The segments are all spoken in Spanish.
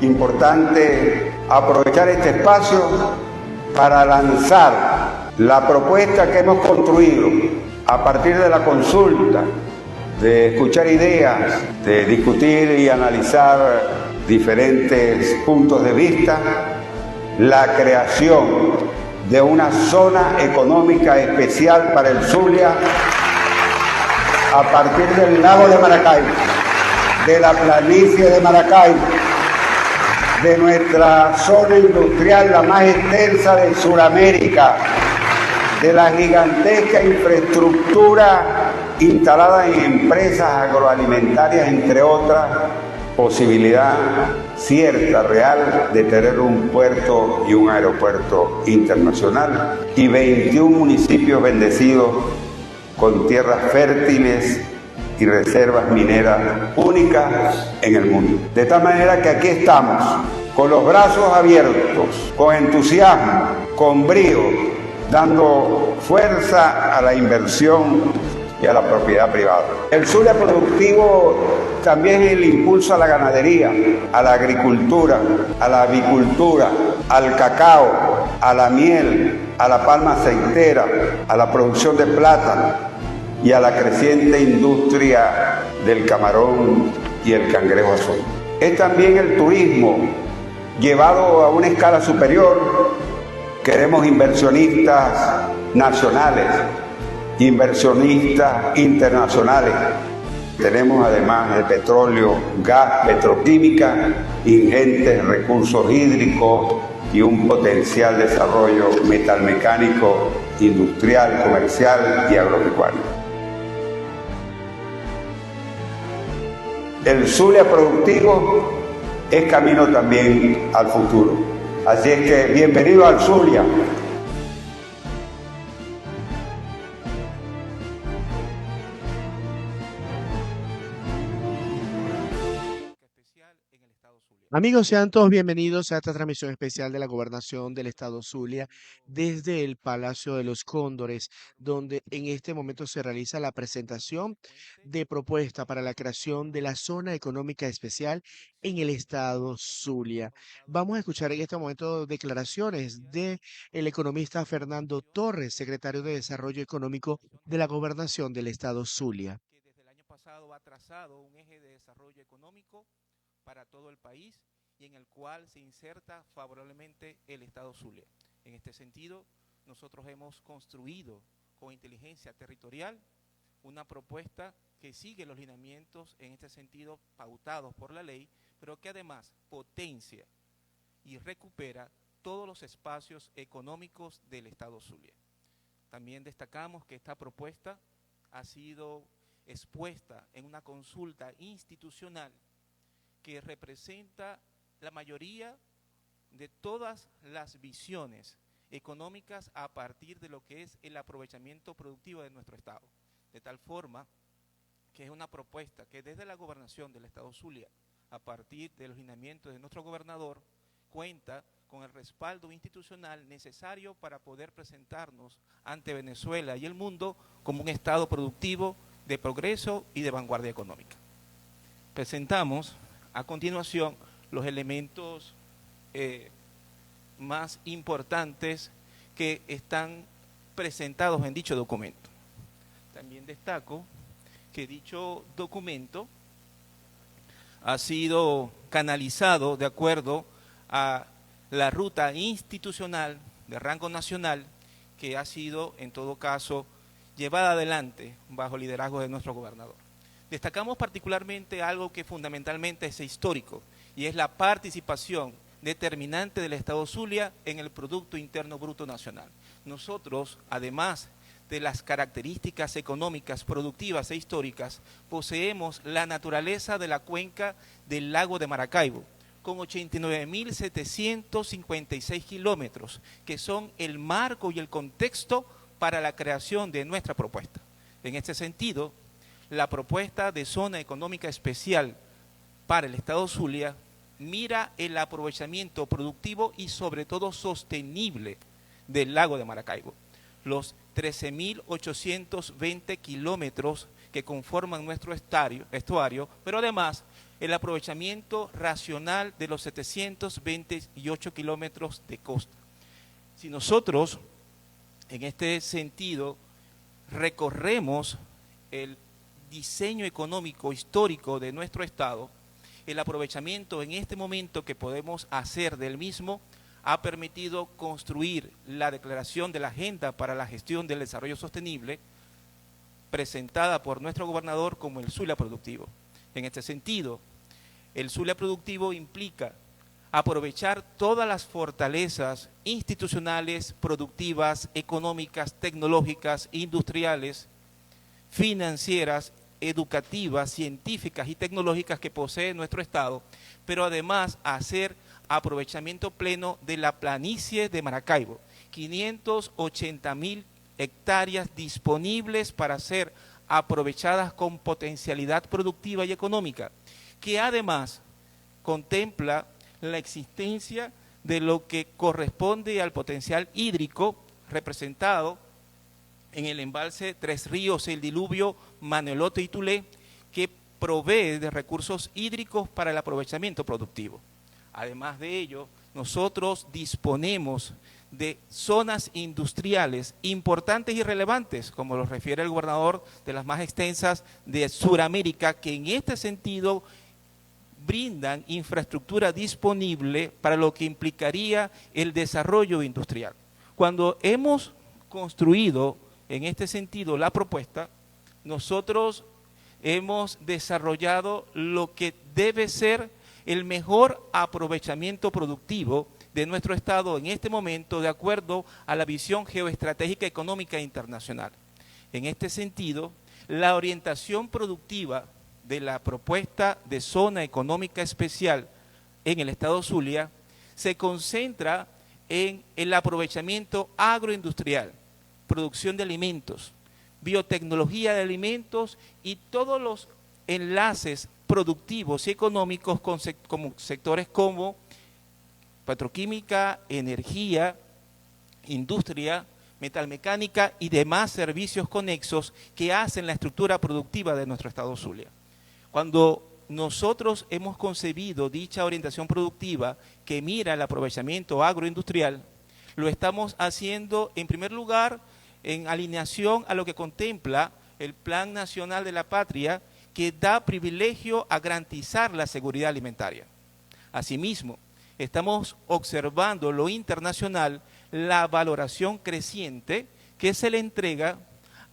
Importante aprovechar este espacio para lanzar la propuesta que hemos construido a partir de la consulta, de escuchar ideas, de discutir y analizar diferentes puntos de vista, la creación de una zona económica especial para el Zulia a partir del lago de Maracaibo, de la planicie de Maracaibo, de nuestra zona industrial la más extensa de Sudamérica, de la gigantesca infraestructura instalada en empresas agroalimentarias, entre otras, posibilidad cierta, real, de tener un puerto y un aeropuerto internacional y 21 municipios bendecidos con tierras fértiles y reservas mineras únicas en el mundo. De tal manera que aquí estamos, con los brazos abiertos, con entusiasmo, con brío, dando fuerza a la inversión y a la propiedad privada. El Zulia productivo también es el impulso a la ganadería, a la agricultura, a la avicultura, al cacao, a la miel, a la palma aceitera, a la producción de plátano y a la creciente industria del camarón y el cangrejo azul. Es también el turismo llevado a una escala superior. Queremos inversionistas nacionales, inversionistas internacionales. Tenemos además el petróleo, gas, petroquímica, ingentes recursos hídricos y un potencial desarrollo metalmecánico, industrial, comercial y agropecuario. El Zulia productivo es camino también al futuro. Así es que bienvenido al Zulia. Amigos, sean todos bienvenidos a esta transmisión especial de la Gobernación del Estado Zulia desde el Palacio de los Cóndores, donde en este momento se realiza la presentación de propuesta para la creación de la Zona Económica Especial en el Estado Zulia. Vamos a escuchar en este momento declaraciones del economista Fernando Torres, secretario de Desarrollo Económico de la Gobernación del Estado Zulia. Que desde el año pasado ha trazado un eje de desarrollo económico para todo el país y en el cual se inserta favorablemente el Estado Zulia. En este sentido, nosotros hemos construido con inteligencia territorial una propuesta que sigue los lineamientos en este sentido pautados por la ley, pero que además potencia y recupera todos los espacios económicos del Estado Zulia. También destacamos que esta propuesta ha sido expuesta en una consulta institucional que representa la mayoría de todas las visiones económicas a partir de lo que es el aprovechamiento productivo de nuestro Estado. De tal forma que es una propuesta que desde la gobernación del Estado Zulia, a partir de los lineamientos de nuestro gobernador, cuenta con el respaldo institucional necesario para poder presentarnos ante Venezuela y el mundo como un Estado productivo de progreso y de vanguardia económica. Presentamos a continuación los elementos más importantes que están presentados en dicho documento. También destaco que dicho documento ha sido canalizado de acuerdo a la ruta institucional de rango nacional que ha sido, en todo caso, llevada adelante bajo el liderazgo de nuestro gobernador. Destacamos particularmente algo que fundamentalmente es histórico y es la participación determinante del Estado Zulia en el Producto Interno Bruto Nacional. Nosotros, además de las características económicas, productivas e históricas, poseemos la naturaleza de la cuenca del lago de Maracaibo, con 89.756 kilómetros, que son el marco y el contexto para la creación de nuestra propuesta. En este sentido, la propuesta de zona económica especial para el Estado Zulia mira el aprovechamiento productivo y sobre todo sostenible del lago de Maracaibo. Los 13.820 kilómetros que conforman nuestro estuario, pero además el aprovechamiento racional de los 728 kilómetros de costa. Si nosotros, en este sentido, recorremos el diseño económico histórico de nuestro Estado, el aprovechamiento en este momento que podemos hacer del mismo ha permitido construir la declaración de la Agenda para la Gestión del Desarrollo Sostenible, presentada por nuestro gobernador como el Zulia Productivo. En este sentido, el Zulia Productivo implica aprovechar todas las fortalezas institucionales, productivas, económicas, tecnológicas, industriales, financieras, educativas, científicas y tecnológicas que posee nuestro Estado, pero además hacer aprovechamiento pleno de la planicie de Maracaibo, 580.000 hectáreas disponibles para ser aprovechadas con potencialidad productiva y económica, que además contempla la existencia de lo que corresponde al potencial hídrico representado en el embalse Tres Ríos, el diluvio Manelote y Tulé, que provee de recursos hídricos para el aprovechamiento productivo. Además de ello, nosotros disponemos de zonas industriales importantes y relevantes, como lo refiere el gobernador, de las más extensas de Sudamérica, que en este sentido brindan infraestructura disponible para lo que implicaría el desarrollo industrial. Cuando hemos construido en este sentido la propuesta, nosotros hemos desarrollado lo que debe ser el mejor aprovechamiento productivo de nuestro Estado en este momento, de acuerdo a la visión geoestratégica económica internacional. En este sentido, la orientación productiva de la propuesta de zona económica especial en el Estado Zulia se concentra en el aprovechamiento agroindustrial, producción de alimentos, biotecnología de alimentos y todos los enlaces productivos y económicos con sectores como petroquímica, energía, industria, metalmecánica y demás servicios conexos que hacen la estructura productiva de nuestro Estado Zulia. Cuando nosotros hemos concebido dicha orientación productiva que mira el aprovechamiento agroindustrial, lo estamos haciendo en primer lugar en alineación a lo que contempla el Plan Nacional de la Patria, que da privilegio a garantizar la seguridad alimentaria. Asimismo, estamos observando lo internacional, la valoración creciente que se le entrega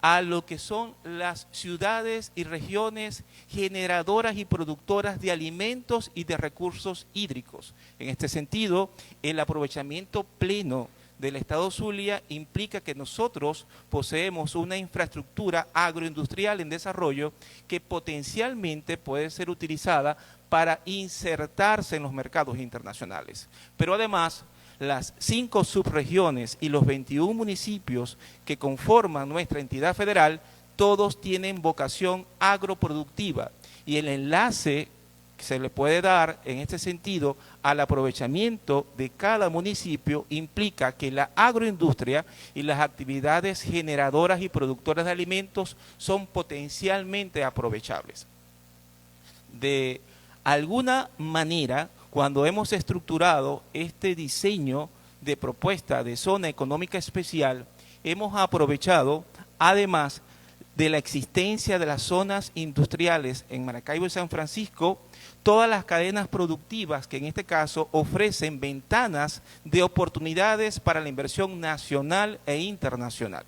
a lo que son las ciudades y regiones generadoras y productoras de alimentos y de recursos hídricos. En este sentido, el aprovechamiento pleno del Estado Zulia implica que nosotros poseemos una infraestructura agroindustrial en desarrollo que potencialmente puede ser utilizada para insertarse en los mercados internacionales. Pero además, las 5 subregiones y los 21 municipios que conforman nuestra entidad federal, todos tienen vocación agroproductiva y el enlace que se le puede dar en este sentido al aprovechamiento de cada municipio implica que la agroindustria y las actividades generadoras y productoras de alimentos son potencialmente aprovechables. De alguna manera, cuando hemos estructurado este diseño de propuesta de zona económica especial, hemos aprovechado, además de la existencia de las zonas industriales en Maracaibo y San Francisco, todas las cadenas productivas que en este caso ofrecen ventanas de oportunidades para la inversión nacional e internacional.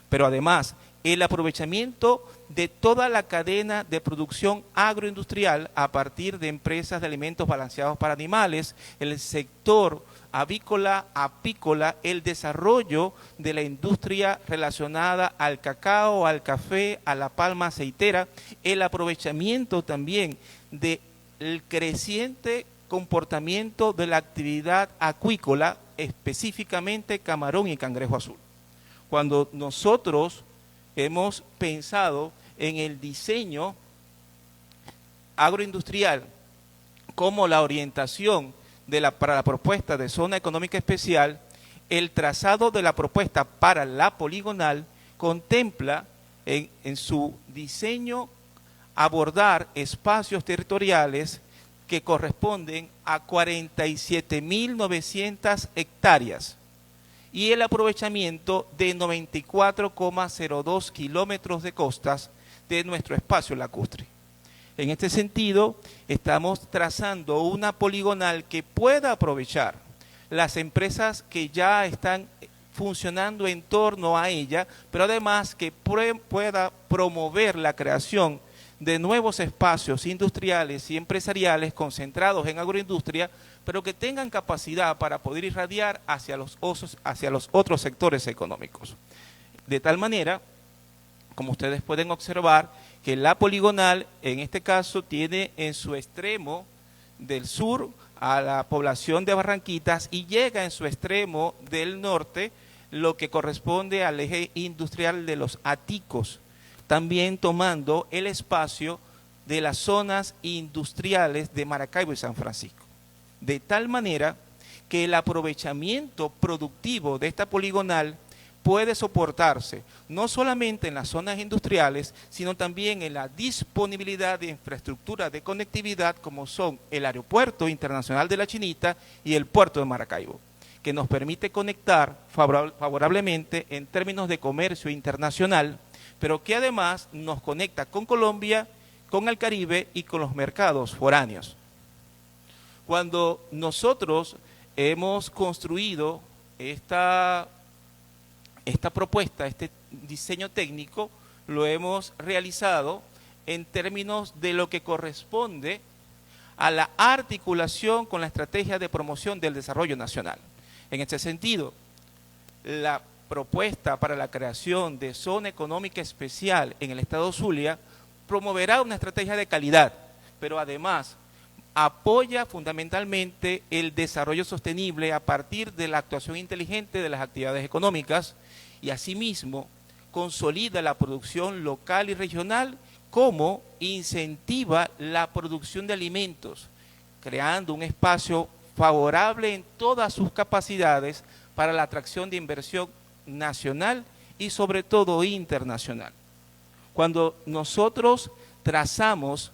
Pero además, el aprovechamiento de toda la cadena de producción agroindustrial a partir de empresas de alimentos balanceados para animales, el sector avícola, apícola, el desarrollo de la industria relacionada al cacao, al café, a la palma aceitera, el aprovechamiento también del creciente comportamiento de la actividad acuícola, específicamente camarón y cangrejo azul. Cuando nosotros hemos pensado en el diseño agroindustrial como la orientación para la propuesta de zona económica especial, el trazado de la propuesta para la poligonal contempla en su diseño abordar espacios territoriales que corresponden a 47.900 hectáreas y el aprovechamiento de 94,02 kilómetros de costas de nuestro espacio lacustre. En este sentido, estamos trazando una poligonal que pueda aprovechar las empresas que ya están funcionando en torno a ella, pero además que pueda promover la creación de nuevos espacios industriales y empresariales concentrados en agroindustria, pero que tengan capacidad para poder irradiar hacia los otros sectores económicos. De tal manera, como ustedes pueden observar, que la poligonal en este caso tiene en su extremo del sur a la población de Barranquitas y llega en su extremo del norte lo que corresponde al eje industrial de los Aticos, también tomando el espacio de las zonas industriales de Maracaibo y San Francisco. De tal manera que el aprovechamiento productivo de esta poligonal puede soportarse no solamente en las zonas industriales, sino también en la disponibilidad de infraestructura de conectividad como son el Aeropuerto Internacional de La Chinita y el Puerto de Maracaibo, que nos permite conectar favorablemente en términos de comercio internacional, pero que además nos conecta con Colombia, con el Caribe y con los mercados foráneos. Cuando nosotros hemos construido esta propuesta, este diseño técnico, lo hemos realizado en términos de lo que corresponde a la articulación con la estrategia de promoción del desarrollo nacional. En este sentido, la propuesta para la creación de zona económica especial en el estado Zulia promoverá una estrategia de calidad, pero además apoya fundamentalmente el desarrollo sostenible a partir de la actuación inteligente de las actividades económicas y asimismo consolida la producción local y regional como incentiva la producción de alimentos, creando un espacio favorable en todas sus capacidades para la atracción de inversión nacional y sobre todo internacional. Cuando nosotros trazamos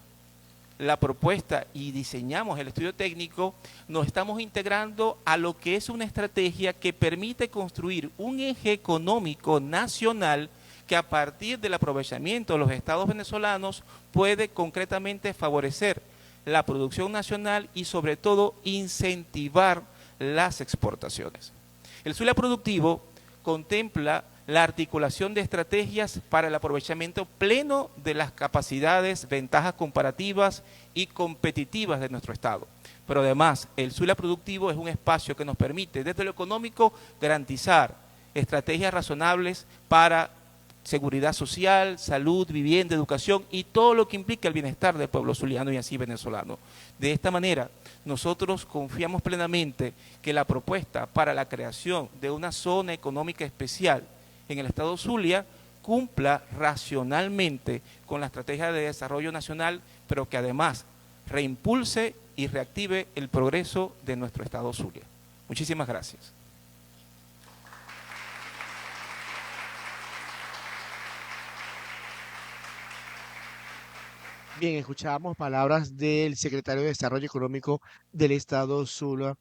la propuesta y diseñamos el estudio técnico, nos estamos integrando a lo que es una estrategia que permite construir un eje económico nacional que a partir del aprovechamiento de los estados venezolanos puede concretamente favorecer la producción nacional y sobre todo incentivar las exportaciones. El Zulia productivo contempla la articulación de estrategias para el aprovechamiento pleno de las capacidades, ventajas comparativas y competitivas de nuestro Estado. Pero además, el Zulia productivo es un espacio que nos permite, desde lo económico, garantizar estrategias razonables para seguridad social, salud, vivienda, educación y todo lo que implica el bienestar del pueblo zuliano y así venezolano. De esta manera, nosotros confiamos plenamente que la propuesta para la creación de una zona económica especial en el estado Zulia cumpla racionalmente con la estrategia de desarrollo nacional, pero que además reimpulse y reactive el progreso de nuestro estado Zulia. Muchísimas gracias. Bien, escuchábamos palabras del secretario de Desarrollo Económico del Estado Zulia,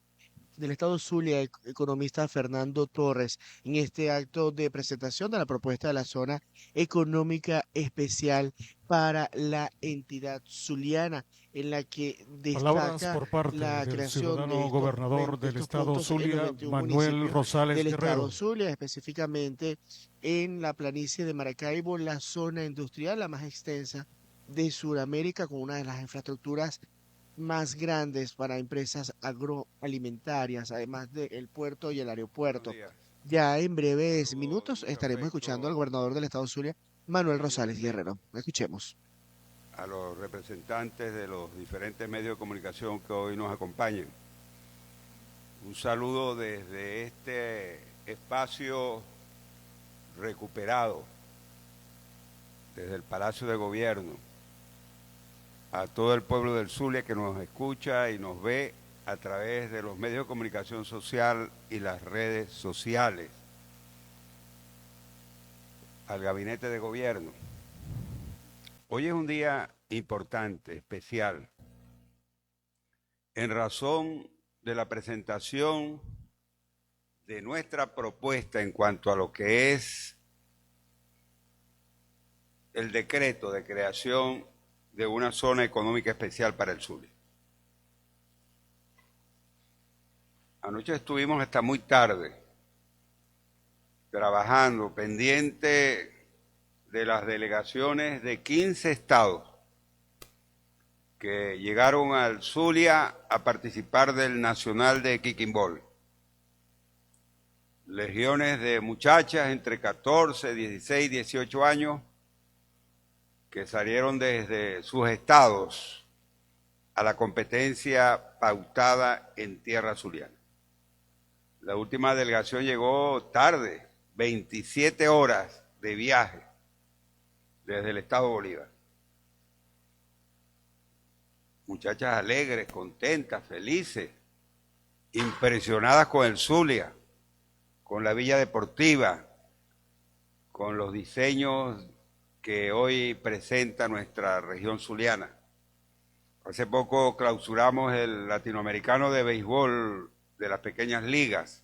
economista Fernando Torres, en este acto de presentación de la propuesta de la zona económica especial para la entidad zuliana, en la que Palabras destaca por parte la del creación de ciudadano gobernador del estos estado puntos en los Zulia, 21 Manuel municipios Rosales del estado Guerrero. Zulia, específicamente en la planicie de Maracaibo, la zona industrial, la más extensa de Sudamérica, con una de las infraestructuras más grandes para empresas agroalimentarias, además del puerto y el aeropuerto. Buenos días. Ya en breves Saludo minutos con mucho estaremos escuchando al afecto gobernador del estado Zulia, Manuel y Rosales respeto Guerrero. Escuchemos. a los representantes de los diferentes medios de comunicación que hoy nos acompañan. Un saludo desde este espacio recuperado, desde el Palacio de Gobierno, a todo el pueblo del Zulia que nos escucha y nos ve a través de los medios de comunicación social y las redes sociales, al Gabinete de Gobierno. Hoy es un día importante, especial. en razón de la presentación de nuestra propuesta en cuanto a lo que es el decreto de creación de una zona económica especial para el Zulia. Anoche estuvimos hasta muy tarde trabajando pendiente de las delegaciones de 15 estados que llegaron al Zulia a participar del Nacional de Kicking-Ball. Legiones de muchachas entre 14, 16, 18 años que salieron desde sus estados a la competencia pautada en tierra zuliana. La última delegación llegó tarde, 27 horas de viaje desde el estado Bolívar. Muchachas alegres, contentas, felices, impresionadas con el Zulia, con la Villa Deportiva, con los diseños que hoy presenta nuestra región zuliana. Hace poco clausuramos el Latinoamericano de Béisbol de las pequeñas ligas.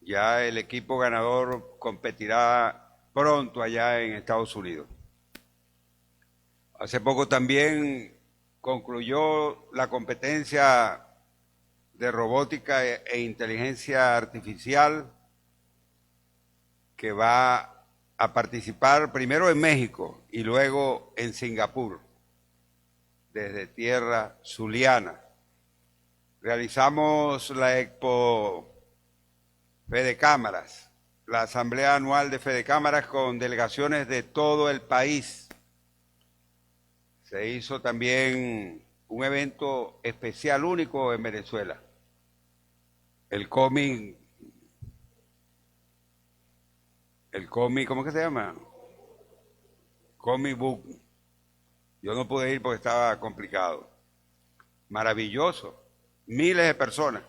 Ya el equipo ganador competirá pronto allá en Estados Unidos. Hace poco también concluyó la competencia de robótica e inteligencia artificial que va a participar primero en México y luego en Singapur, desde tierra zuliana. Realizamos la Expo Fede Cámaras, la Asamblea Anual de Fede Cámaras con delegaciones de todo el país. Se hizo también un evento especial único en Venezuela, el cómic, ¿cómo que se llama? Comic Book. Yo no pude ir porque estaba complicado. Maravilloso. Miles de personas.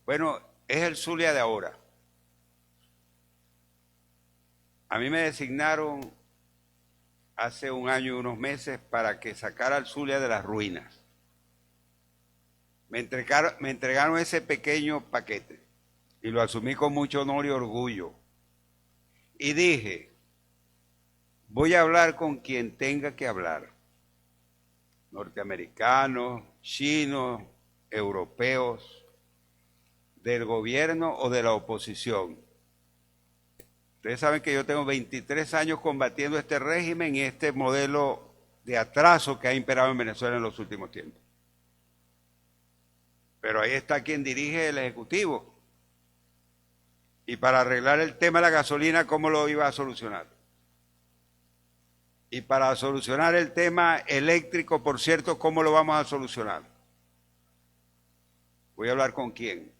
Bueno, es el Zulia de ahora. A mí me designaron hace un año y unos meses para que sacara al Zulia de las ruinas. Me entregaron ese pequeño paquete y lo asumí con mucho honor y orgullo. Y dije, voy a hablar con quien tenga que hablar. Norteamericanos, chinos, europeos, del gobierno o de la oposición. Ustedes saben que yo tengo 23 años combatiendo este régimen y este modelo de atraso que ha imperado en Venezuela en los últimos tiempos. Pero ahí está quien dirige el Ejecutivo. Y para arreglar el tema de la gasolina, ¿cómo lo iba a solucionar? Y para solucionar el tema eléctrico, por cierto, ¿cómo lo vamos a solucionar? Voy a hablar con quién.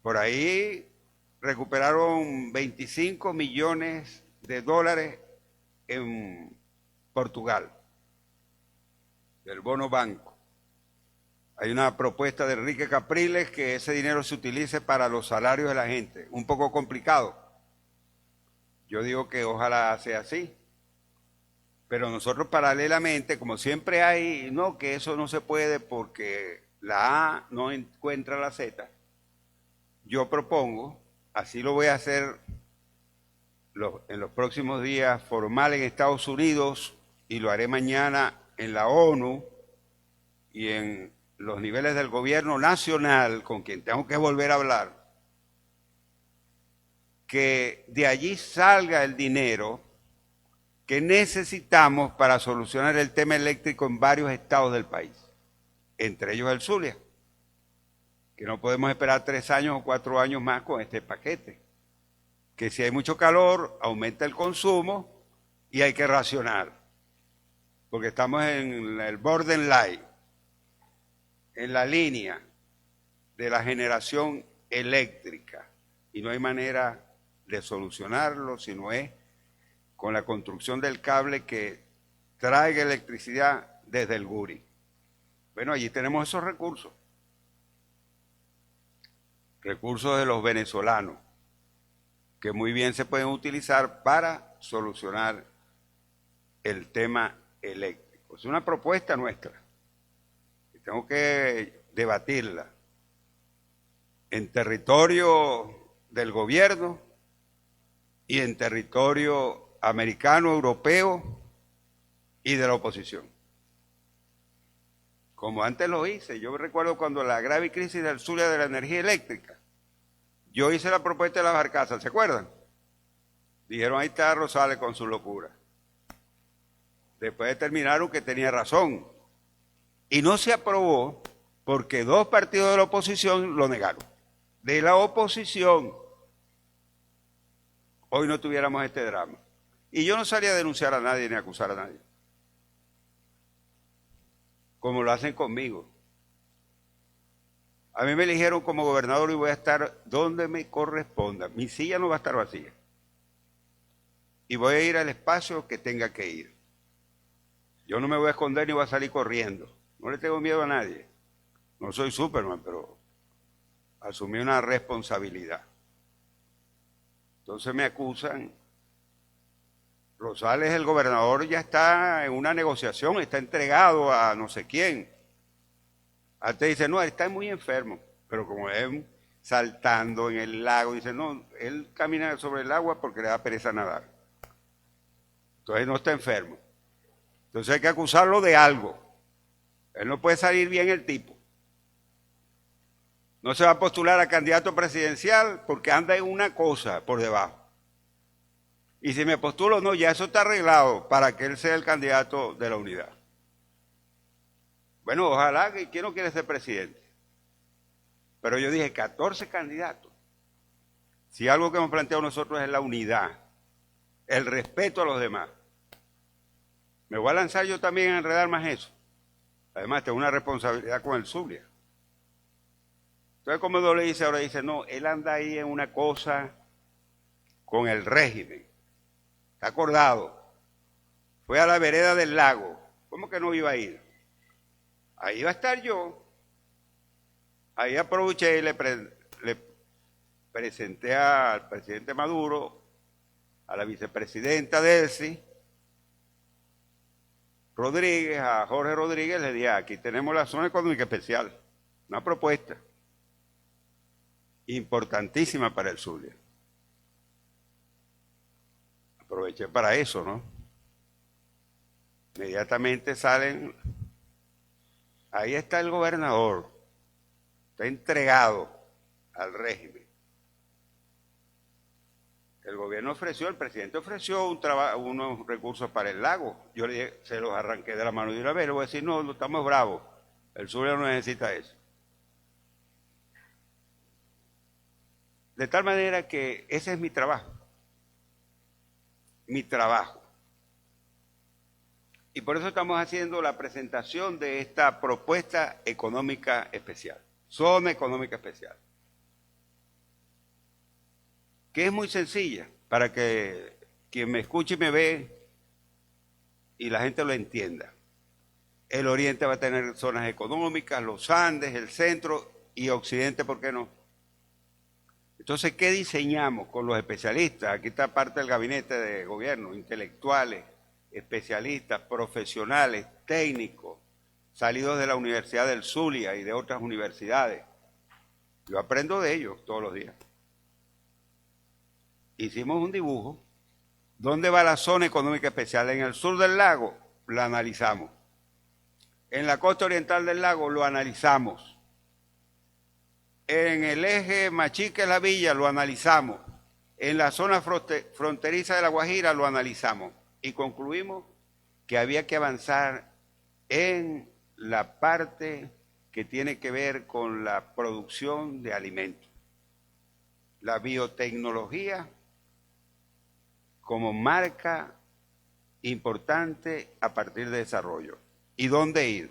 Por ahí recuperaron 25 millones de dólares en Portugal, del bono banco. Hay una propuesta de Enrique Capriles que ese dinero se utilice para los salarios de la gente. Un poco complicado. Yo digo que ojalá sea así. Pero nosotros paralelamente, como siempre hay, no, que eso no se puede porque la A no encuentra la Z, yo propongo, así lo voy a hacer en los próximos días formal en Estados Unidos y lo haré mañana en la ONU y en los niveles del gobierno nacional con quien tengo que volver a hablar, que de allí salga el dinero que necesitamos para solucionar el tema eléctrico en varios estados del país, entre ellos el Zulia, que no podemos esperar 3 años o 4 años más con este paquete, que si hay mucho calor aumenta el consumo y hay que racionar, porque estamos en el borderline, en la línea de la generación eléctrica y no hay manera de solucionarlo si no es con la construcción del cable que traiga electricidad desde el Guri. Bueno, allí tenemos esos recursos. Recursos de los venezolanos, que muy bien se pueden utilizar para solucionar el tema eléctrico. Pues una propuesta nuestra. Y tengo que debatirla en territorio del gobierno y en territorio americano, europeo y de la oposición. Como antes lo hice, yo recuerdo cuando la grave crisis del Zulia de la energía eléctrica, yo hice la propuesta de la barcaza, ¿se acuerdan? Dijeron, ahí está Rosales con su locura. Después determinaron que tenía razón. Y no se aprobó porque 2 partidos de la oposición lo negaron. De la oposición, hoy no tuviéramos este drama. Y yo no salí a denunciar a nadie ni a acusar a nadie, como lo hacen conmigo. A mí me eligieron como gobernador y voy a estar donde me corresponda. Mi silla no va a estar vacía. Y voy a ir al espacio que tenga que ir. Yo no me voy a esconder ni voy a salir corriendo. No le tengo miedo a nadie. No soy Superman, pero asumí una responsabilidad. Entonces me acusan. Rosales, el gobernador, ya está en una negociación, está entregado a no sé quién. Antes dice, no, él está muy enfermo, pero como es saltando en el lago, dice, no, él camina sobre el agua porque le da pereza nadar. Entonces no está enfermo. Entonces hay que acusarlo de algo. Él no puede salir bien el tipo. No se va a postular a candidato presidencial porque anda en una cosa por debajo. Y si me postulo, no, ya eso está arreglado para que él sea el candidato de la unidad. Bueno, ojalá que ¿quién no quiere ser presidente? Pero yo dije 14 candidatos. Si algo que hemos planteado nosotros es la unidad, el respeto a los demás. Me voy a lanzar yo también a enredar más eso. Además, tengo una responsabilidad con el Zulia. Entonces, como yo le dice, ahora dice, no, él anda ahí en una cosa con el régimen. Está acordado. Fue a la vereda del lago. ¿Cómo que no iba a ir? Ahí iba a estar yo. Ahí aproveché y le presenté al presidente Maduro, a la vicepresidenta Delcy Rodríguez, a Jorge Rodríguez, le dije, aquí tenemos la zona económica especial. Una propuesta importantísima para el Zulia. Aproveché para eso, ¿no? Inmediatamente salen, ahí está el gobernador, está entregado al régimen. El gobierno ofreció, el presidente ofreció unos recursos para el lago. Yo le dije, se los arranqué de la mano de una vez, le voy a decir, no, estamos bravos, el Zulia no necesita eso. De tal manera que ese es mi trabajo. Mi trabajo. Y por eso estamos haciendo la presentación de esta propuesta económica especial, zona económica especial, que es muy sencilla para que quien me escuche y me ve y la gente lo entienda. El oriente va a tener zonas económicas, los Andes, el centro y occidente, ¿por qué no? Entonces, ¿qué diseñamos con los especialistas? Aquí está parte del gabinete de gobierno, intelectuales, especialistas, profesionales, técnicos, salidos de la Universidad del Zulia y de otras universidades. Yo aprendo de ellos todos los días. Hicimos un dibujo. ¿Dónde va la zona económica especial? En el sur del lago, la analizamos. En la costa oriental del lago, lo analizamos. En el eje Machique-La Villa lo analizamos. En la zona fronteriza de La Guajira lo analizamos. Y concluimos que había que avanzar en la parte que tiene que ver con la producción de alimentos. La biotecnología como marca importante a partir de desarrollo. ¿Y dónde ir?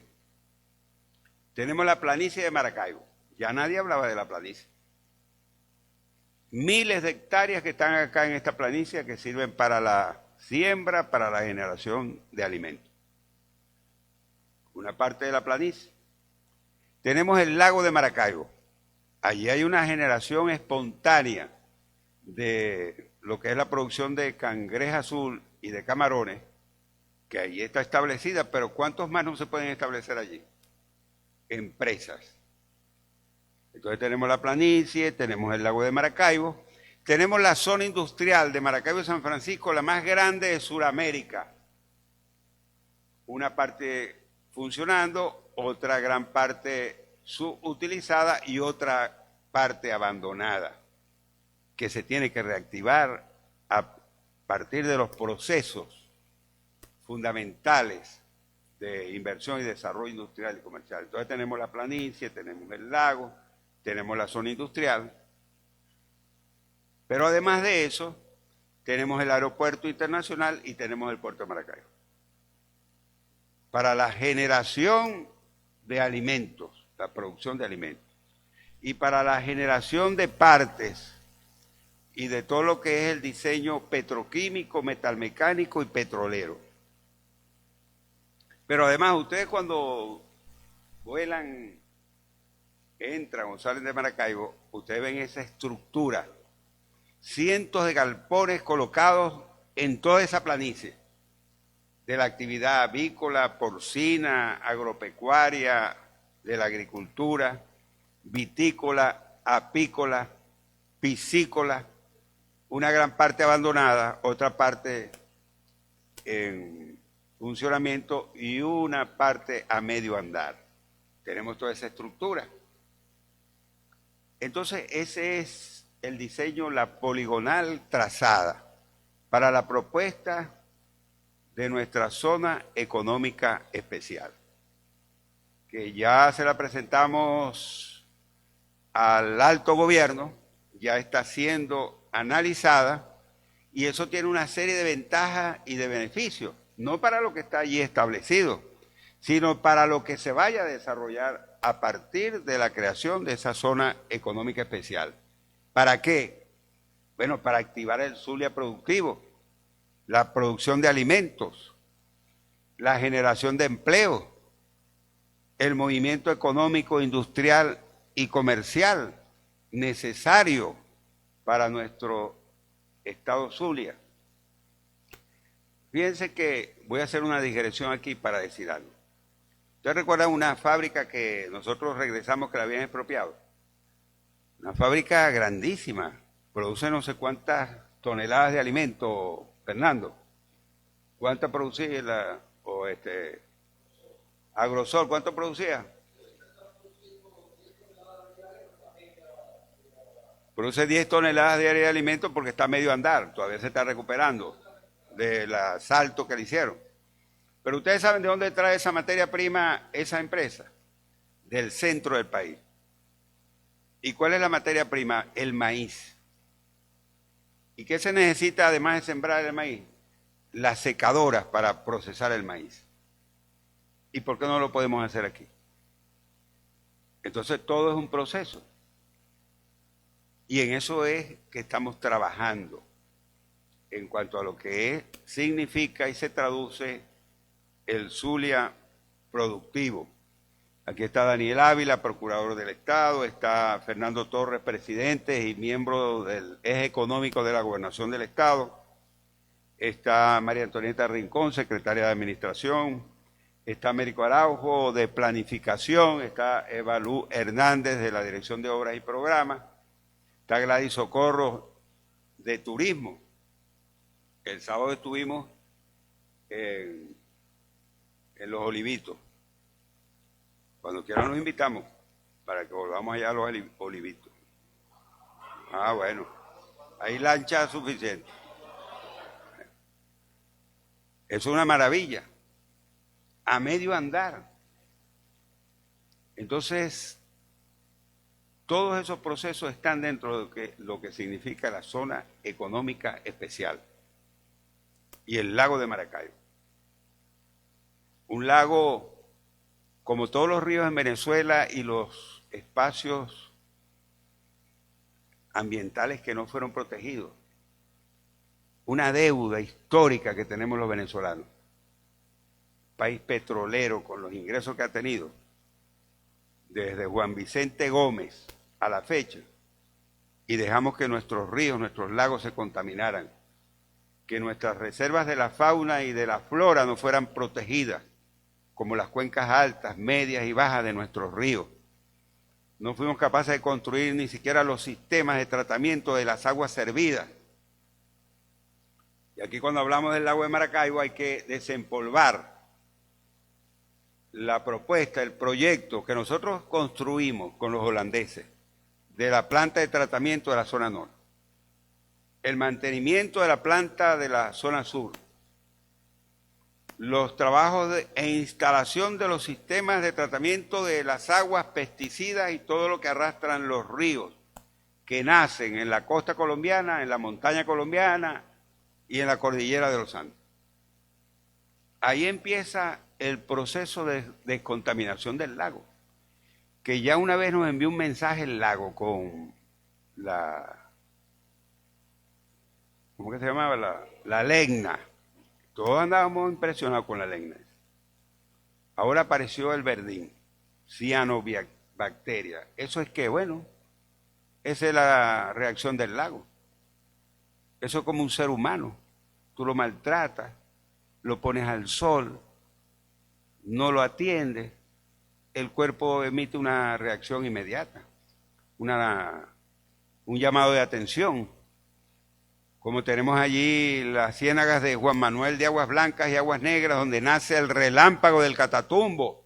Tenemos la planicie de Maracaibo. Ya nadie hablaba de la planicie. Miles de hectáreas que están acá en esta planicie que sirven para la siembra, para la generación de alimentos. Una parte de la planicie. Tenemos el lago de Maracaibo. Allí hay una generación espontánea de lo que es la producción de cangreja azul y de camarones que ahí está establecida, pero ¿cuántos más no se pueden establecer allí? Empresas. Entonces tenemos la planicie, tenemos el lago de Maracaibo, tenemos la zona industrial de Maracaibo y San Francisco, la más grande de Sudamérica. Una parte funcionando, otra gran parte subutilizada y otra parte abandonada, que se tiene que reactivar a partir de los procesos fundamentales de inversión y desarrollo industrial y comercial. Entonces tenemos la planicie, tenemos el lago, tenemos la zona industrial, pero además de eso, tenemos el aeropuerto internacional y tenemos el puerto de Maracaibo. Para la generación de alimentos, la producción de alimentos, y para la generación de partes y de todo lo que es el diseño petroquímico, metalmecánico y petrolero. Pero además, ustedes cuando vuelan, entran o salen de Maracaibo, ustedes ven esa estructura, cientos de galpones colocados en toda esa planicie, de la actividad avícola, porcina, agropecuaria, de la agricultura, vitícola, apícola, piscícola, una gran parte abandonada, otra parte en funcionamiento y una parte a medio andar. Tenemos toda esa estructura. Entonces, ese es el diseño, la poligonal trazada para la propuesta de nuestra zona económica especial, que ya se la presentamos al alto gobierno, ya está siendo analizada y eso tiene una serie de ventajas y de beneficios, no para lo que está allí establecido, sino para lo que se vaya a desarrollar a partir de la creación de esa zona económica especial. ¿Para qué? Bueno, para activar el Zulia productivo, la producción de alimentos, la generación de empleo, el movimiento económico, industrial y comercial necesario para nuestro estado Zulia. Fíjense que voy a hacer una digresión aquí para decir algo. ¿Ustedes recuerdan una fábrica que nosotros regresamos que la habían expropiado? Una fábrica grandísima, produce no sé cuántas toneladas de alimento, Fernando. ¿Cuánto producía Agrosol? ¿Cuánto producía? Produce 10 toneladas diarias de alimento porque está a medio andar, todavía se está recuperando del asalto que le hicieron. Pero ustedes saben de dónde trae esa materia prima esa empresa, del centro del país. ¿Y cuál es la materia prima? El maíz. ¿Y qué se necesita además de sembrar el maíz? Las secadoras para procesar el maíz. ¿Y por qué no lo podemos hacer aquí? Entonces todo es un proceso. Y en eso es que estamos trabajando en cuanto a lo que significa y se traduce el Zulia productivo. Aquí está Daniel Ávila, procurador del Estado, está Fernando Torres, presidente y miembro del eje económico de la Gobernación del Estado, está María Antonieta Rincón, secretaria de Administración, está Américo Araujo de Planificación, está Evalú Hernández de la Dirección de Obras y Programas, está Gladys Socorro de Turismo. El sábado estuvimos en Los Olivitos. Cuando quieran los invitamos para que volvamos allá a Los Olivitos. Ah, bueno, hay lancha suficiente. Es una maravilla. A medio andar. Entonces, todos esos procesos están dentro de lo que significa la zona económica especial y el lago de Maracaibo. Un lago como todos los ríos en Venezuela y los espacios ambientales que no fueron protegidos. Una deuda histórica que tenemos los venezolanos. País petrolero con los ingresos que ha tenido desde Juan Vicente Gómez a la fecha, y dejamos que nuestros ríos, nuestros lagos se contaminaran que nuestras reservas de la fauna y de la flora no fueran protegidas, como las cuencas altas, medias y bajas de nuestros ríos. No fuimos capaces de construir ni siquiera los sistemas de tratamiento de las aguas servidas. Y aquí cuando hablamos del lago de Maracaibo hay que desempolvar la propuesta, el proyecto que nosotros construimos con los holandeses de la planta de tratamiento de la zona norte, el mantenimiento de la planta de la zona sur, los trabajos e instalación de los sistemas de tratamiento de las aguas, pesticidas y todo lo que arrastran los ríos que nacen en la costa colombiana, en la montaña colombiana y en la cordillera de los Andes. Ahí empieza el proceso de descontaminación del lago, que ya una vez nos envió un mensaje el lago con ¿cómo que se llamaba? La legna. Todos andábamos impresionados con la legna. Ahora apareció el verdín, cianobacteria. Eso es que, bueno, esa es la reacción del lago. Eso es como un ser humano. Tú lo maltratas, lo pones al sol, no lo atiendes, el cuerpo emite una reacción inmediata, un llamado de atención. Como tenemos allí las ciénagas de Juan Manuel de Aguas Blancas y Aguas Negras, donde nace el relámpago del Catatumbo.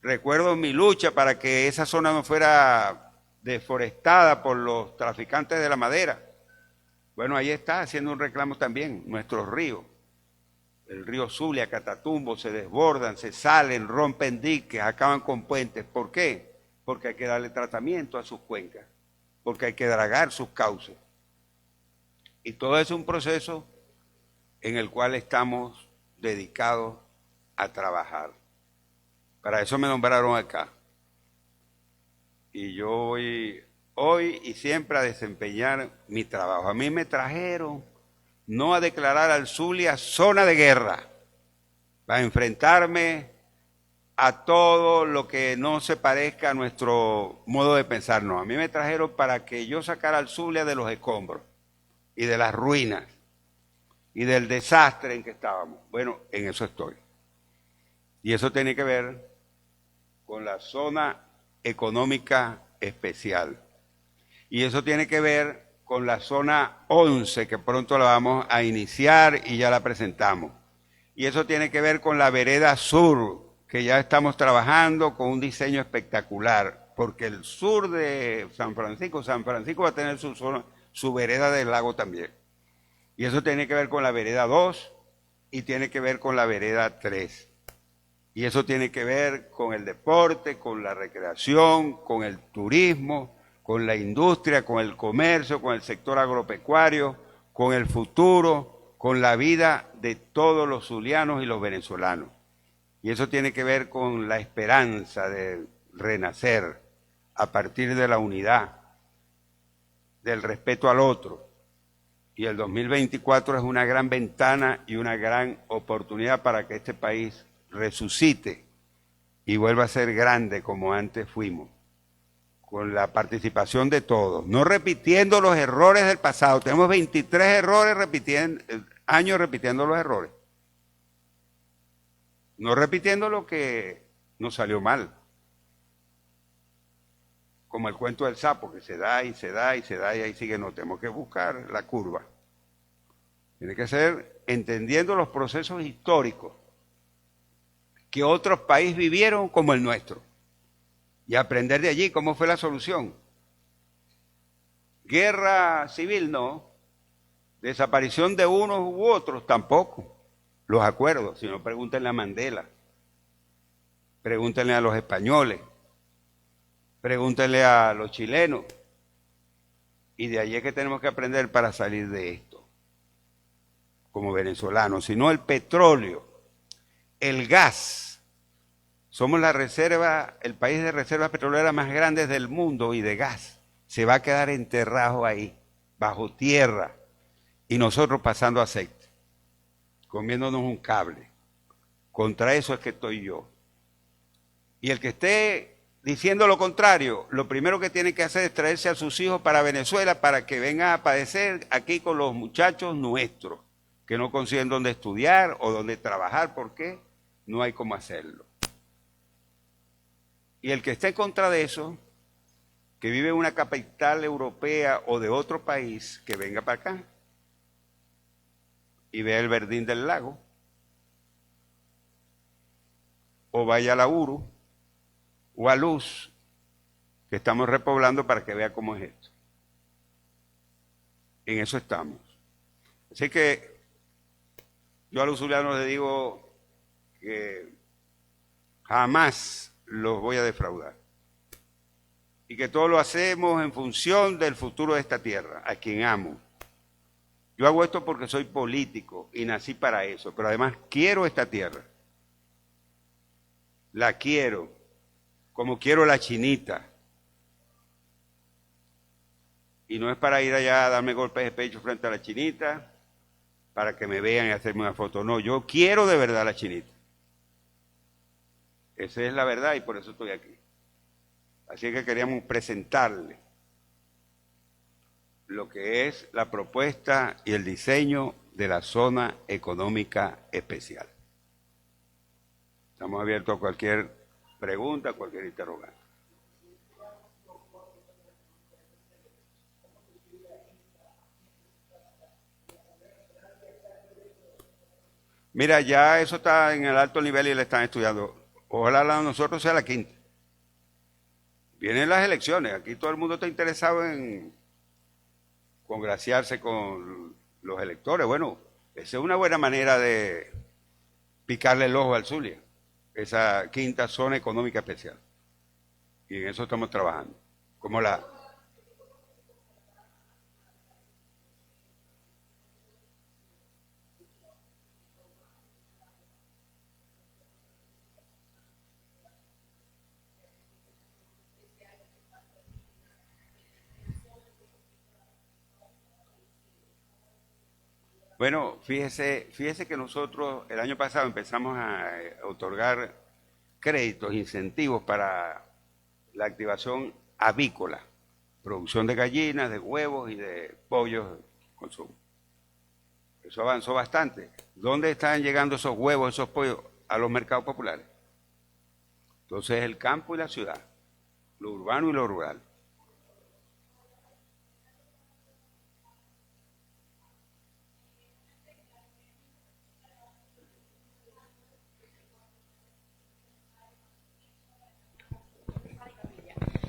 Recuerdo mi lucha para que esa zona no fuera deforestada por los traficantes de la madera. Bueno, ahí está haciendo un reclamo también, nuestros ríos. El río Zulia, Catatumbo, se desbordan, se salen, rompen diques, acaban con puentes. ¿Por qué? Porque hay que darle tratamiento a sus cuencas, porque hay que dragar sus cauces. Y todo es un proceso en el cual estamos dedicados a trabajar. Para eso me nombraron acá. Y yo voy hoy y siempre a desempeñar mi trabajo. A mí me trajeron no a declarar al Zulia zona de guerra, a enfrentarme a todo lo que no se parezca a nuestro modo de pensar. No, a mí me trajeron para que yo sacara al Zulia de los escombros y de las ruinas y del desastre en que estábamos. Bueno, en eso estoy. Y eso tiene que ver con la zona económica especial. Y eso tiene que ver con la zona 11, que pronto la vamos a iniciar y ya la presentamos. Y eso tiene que ver con la vereda sur, que ya estamos trabajando con un diseño espectacular, porque el sur de San Francisco va a tener su zona, su vereda del lago también. Y eso tiene que ver con la vereda 2 y tiene que ver con la vereda 3. Y eso tiene que ver con el deporte, con la recreación, con el turismo, con la industria, con el comercio, con el sector agropecuario, con el futuro, con la vida de todos los zulianos y los venezolanos. Y eso tiene que ver con la esperanza de renacer a partir de la unidad, del respeto al otro. Y el 2024 es una gran ventana y una gran oportunidad para que este país resucite y vuelva a ser grande como antes fuimos, con la participación de todos, no repitiendo los errores del pasado. Tenemos 23 años repitiendo los errores, no repitiendo lo que nos salió mal, como el cuento del sapo, que se da y se da y se da y ahí sigue. No, tenemos que buscar la curva. Tiene que ser entendiendo los procesos históricos que otros países vivieron como el nuestro y aprender de allí cómo fue la solución. Guerra civil no, desaparición de unos u otros tampoco, los acuerdos, sino pregúntenle a Mandela, pregúntenle a los españoles, pregúntenle a los chilenos, y de allí es que tenemos que aprender para salir de esto, como venezolanos. Si no, el petróleo, el gas, somos la reserva, el país de reservas petroleras más grandes del mundo y de gas, se va a quedar enterrado ahí, bajo tierra, y nosotros pasando aceite, comiéndonos un cable. Contra eso es que estoy yo. Y el que esté diciendo lo contrario, lo primero que tiene que hacer es traerse a sus hijos para Venezuela para que vengan a padecer aquí con los muchachos nuestros, que no consiguen dónde estudiar o dónde trabajar, porque no hay cómo hacerlo. Y el que esté en contra de eso, que vive en una capital europea o de otro país, que venga para acá y vea el verdín del lago, o vaya a la Uru, o a Luz, que estamos repoblando para que vea cómo es esto. En eso estamos. Así que yo a los zulianos les digo que jamás los voy a defraudar. Y que todo lo hacemos en función del futuro de esta tierra, a quien amo. Yo hago esto porque soy político y nací para eso, pero además quiero esta tierra. La quiero, como quiero la chinita. Y no es para ir allá a darme golpes de pecho frente a la chinita, para que me vean y hacerme una foto. No, yo quiero de verdad la chinita. Esa es la verdad y por eso estoy aquí. Así que queríamos presentarle lo que es la propuesta y el diseño de la zona económica especial. Estamos abiertos a cualquier pregunta, cualquier interrogante. Mira, ya eso está en el alto nivel y le están estudiando. Ojalá la de nosotros sea la quinta. Vienen las elecciones, aquí todo el mundo está interesado en congraciarse con los electores. Bueno, esa es una buena manera de picarle el ojo al Zulia, esa quinta zona económica especial. Y en eso estamos trabajando. Como la... Bueno, fíjese que nosotros el año pasado empezamos a otorgar créditos, incentivos para la activación avícola, producción de gallinas, de huevos y de pollos de consumo. Eso avanzó bastante. ¿Dónde están llegando esos huevos, esos pollos? A los mercados populares. Entonces el campo y la ciudad, lo urbano y lo rural.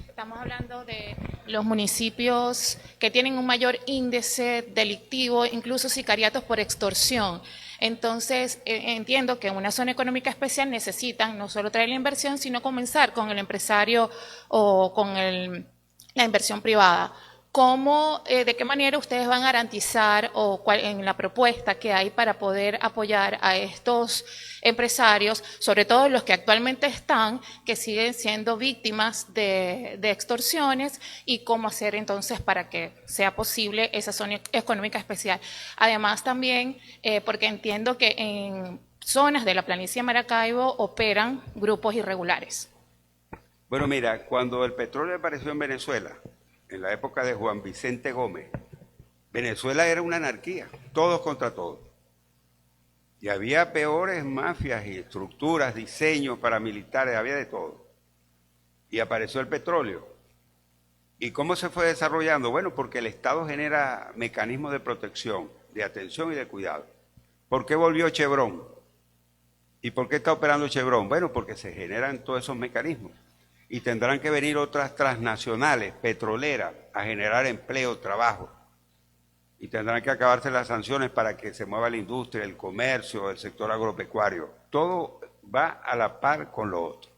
Estamos hablando de los municipios que tienen un mayor índice delictivo, incluso sicariatos por extorsión. Entonces, entiendo que en una zona económica especial necesitan no solo traer la inversión, sino comenzar con el empresario o con la inversión privada. ¿Cómo, de qué manera ustedes van a garantizar o en la propuesta que hay para poder apoyar a estos empresarios, sobre todo los que actualmente están, que siguen siendo víctimas de extorsiones, y cómo hacer entonces para que sea posible esa zona económica especial? Además también, porque entiendo que en zonas de la planicie de Maracaibo operan grupos irregulares. Bueno, mira, cuando el petróleo apareció en Venezuela, en la época de Juan Vicente Gómez, Venezuela era una anarquía, todos contra todos. Y había peores mafias y estructuras, diseños paramilitares, había de todo. Y apareció el petróleo. ¿Y cómo se fue desarrollando? Bueno, porque el Estado genera mecanismos de protección, de atención y de cuidado. ¿Por qué volvió Chevron? ¿Y por qué está operando Chevron? Bueno, porque se generan todos esos mecanismos. Y tendrán que venir otras transnacionales, petroleras, a generar empleo, trabajo. Y tendrán que acabarse las sanciones para que se mueva la industria, el comercio, el sector agropecuario. Todo va a la par con lo otro.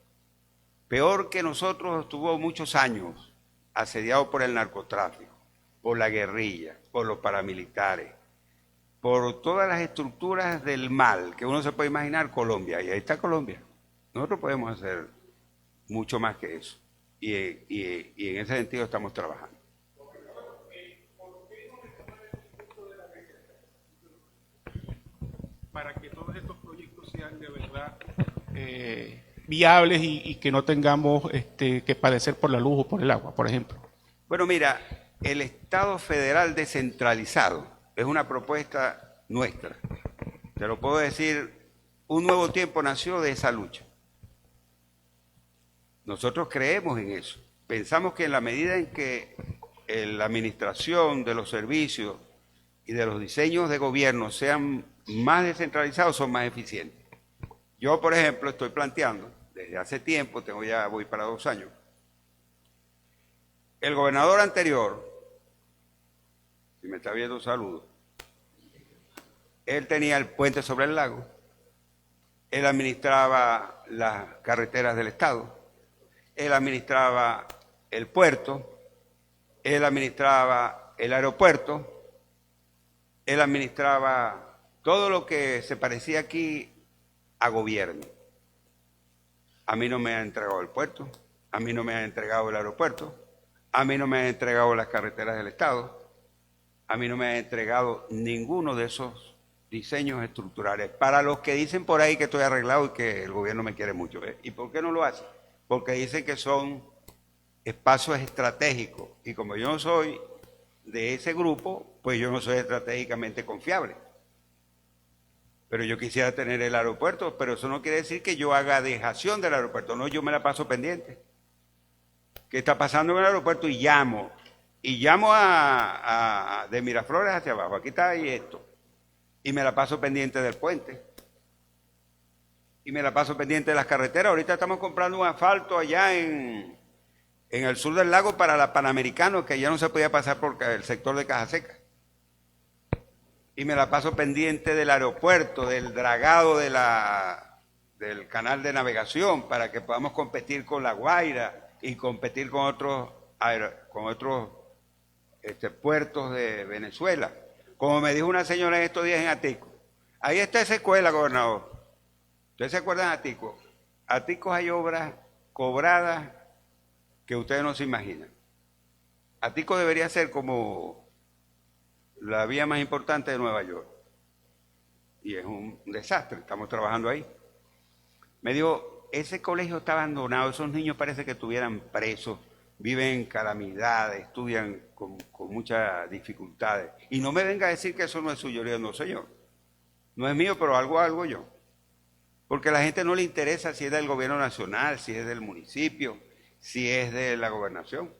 Peor que nosotros estuvo muchos años asediado por el narcotráfico, por la guerrilla, por los paramilitares, por todas las estructuras del mal que uno se puede imaginar. Colombia, y ahí está Colombia. Nosotros podemos hacer mucho más que eso. Y en ese sentido estamos trabajando. Para que todos estos proyectos sean de verdad viables y que no tengamos que padecer por la luz o por el agua, por ejemplo. Bueno, mira, el Estado federal descentralizado es una propuesta nuestra. Te lo puedo decir, Un Nuevo Tiempo nació de esa lucha. Nosotros creemos en eso. Pensamos que en la medida en que la administración de los servicios y de los diseños de gobierno sean más descentralizados, son más eficientes. Yo, por ejemplo, estoy planteando, desde hace tiempo, voy para 2 años, el gobernador anterior, si me está viendo, saludo, él tenía el puente sobre el lago, él administraba las carreteras del Estado, él administraba el puerto, él administraba el aeropuerto, él administraba todo lo que se parecía aquí a gobierno. A mí no me han entregado el puerto, a mí no me han entregado el aeropuerto, a mí no me han entregado las carreteras del Estado, a mí no me han entregado ninguno de esos diseños estructurales. Para los que dicen por ahí que estoy arreglado y que el gobierno me quiere mucho. ¿Y por qué no lo hace? Porque dicen que son espacios estratégicos. Y como yo no soy de ese grupo, pues yo no soy estratégicamente confiable. Pero yo quisiera tener el aeropuerto, pero eso no quiere decir que yo haga dejación del aeropuerto. No, yo me la paso pendiente. ¿Qué está pasando en el aeropuerto? Y llamo de Miraflores hacia abajo. Aquí está ahí esto. Y me la paso pendiente del puente. Y me la paso pendiente de las carreteras. Ahorita estamos comprando un asfalto allá en el sur del lago para la Panamericano, que ya no se podía pasar por el sector de Caja Seca. Y me la paso pendiente del aeropuerto, del dragado del canal de navegación, para que podamos competir con La Guaira y competir con otros puertos de Venezuela. Como me dijo una señora en estos días en Atico, ahí está esa escuela, gobernador. ¿Ustedes se acuerdan de Atico? Atico hay obras cobradas que ustedes no se imaginan. Atico debería ser como la vía más importante de Nueva York. Y es un desastre, estamos trabajando ahí. Me dijo, ese colegio está abandonado, esos niños parece que estuvieran presos, viven en calamidades, estudian con muchas dificultades. Y no me venga a decir que eso no es suyo. Yo le digo, no, señor, no es mío, pero algo yo. Porque a la gente no le interesa si es del gobierno nacional, si es del municipio, si es de la gobernación.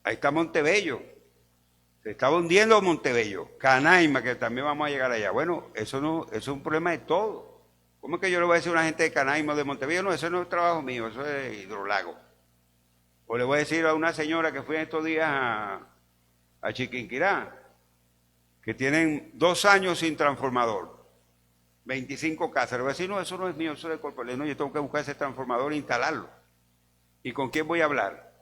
Ahí está Montebello. Se está hundiendo Montebello. Canaima, que también vamos a llegar allá. Bueno, eso es un problema de todo. ¿Cómo es que yo le voy a decir a una gente de Canaima o de Montebello? No, eso no es trabajo mío, eso es Hidrolago. O le voy a decir a una señora que fue en estos días a Chiquinquirá, que tienen 2 años sin transformador, 25 casas. Le voy a decir, no, eso no es mío, eso es de Corporal. No, yo tengo que buscar ese transformador e instalarlo. ¿Y con quién voy a hablar?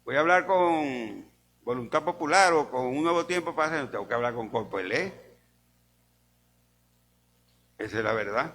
Voy a hablar con Voluntad Popular o con Un Nuevo Tiempo para hacer. Tengo que hablar con Corpoelé. Esa es la verdad.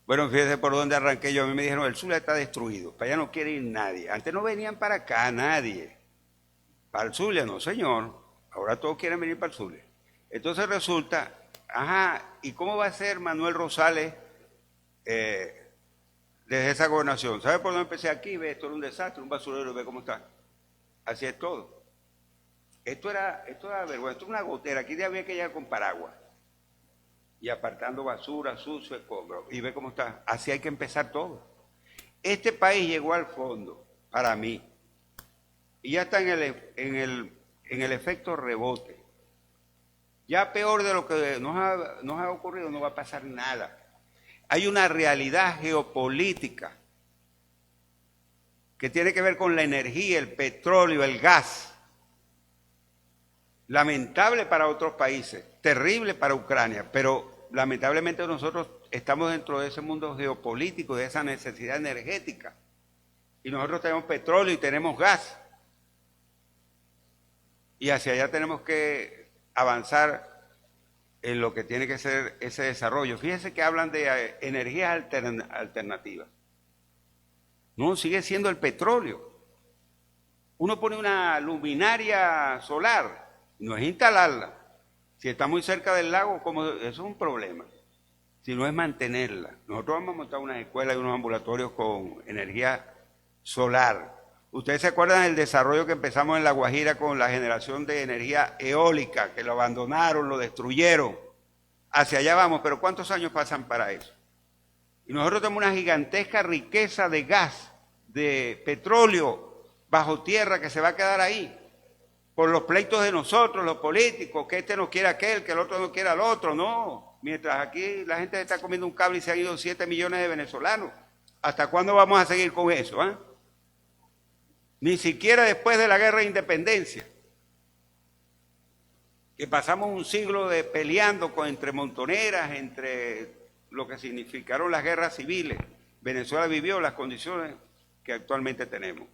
Bueno, fíjese por dónde arranqué yo. A mí me dijeron, el Zulia está destruido, para allá no quiere ir nadie. Antes no venían para acá nadie. Para el Zulia no, señor. Ahora todos quieren venir para el Zulia. Entonces resulta, ¿y cómo va a ser Manuel Rosales desde esa gobernación? ¿Sabe por dónde empecé aquí? Ve, esto era un desastre, un basurero, ve cómo está. Así es todo. Esto era vergüenza, esto era una gotera. Aquí había que llegar con paraguas. Y apartando basura, sucio, escombro. Y ve cómo está. Así hay que empezar todo. Este país llegó al fondo, para mí. Y ya está en el efecto rebote. Ya peor de lo que nos ha ocurrido, no va a pasar nada. Hay una realidad geopolítica que tiene que ver con la energía, el petróleo, el gas. Lamentable para otros países, terrible para Ucrania, pero lamentablemente nosotros estamos dentro de ese mundo geopolítico, de esa necesidad energética. Y nosotros tenemos petróleo y tenemos gas. Y hacia allá tenemos que avanzar en lo que tiene que ser ese desarrollo. Fíjense que hablan de energías alternativas. No, sigue siendo el petróleo. Uno pone una luminaria solar, no es instalarla. Si está muy cerca del lago, eso es un problema. Si no es mantenerla. Nosotros vamos a montar unas escuelas y unos ambulatorios con energía solar. Ustedes se acuerdan del desarrollo que empezamos en La Guajira con la generación de energía eólica, que lo abandonaron, lo destruyeron. Hacia allá vamos, pero ¿cuántos años pasan para eso? Y nosotros tenemos una gigantesca riqueza de gas, de petróleo bajo tierra que se va a quedar ahí. Por los pleitos de nosotros, los políticos, que este no quiere aquel, que el otro no quiere al otro, no. Mientras aquí la gente está comiendo un cable y se han ido 7 millones de venezolanos. ¿Hasta cuándo vamos a seguir con eso? Ni siquiera después de la guerra de independencia, que pasamos un siglo peleando entre montoneras, entre lo que significaron las guerras civiles. Venezuela vivió las condiciones que actualmente tenemos,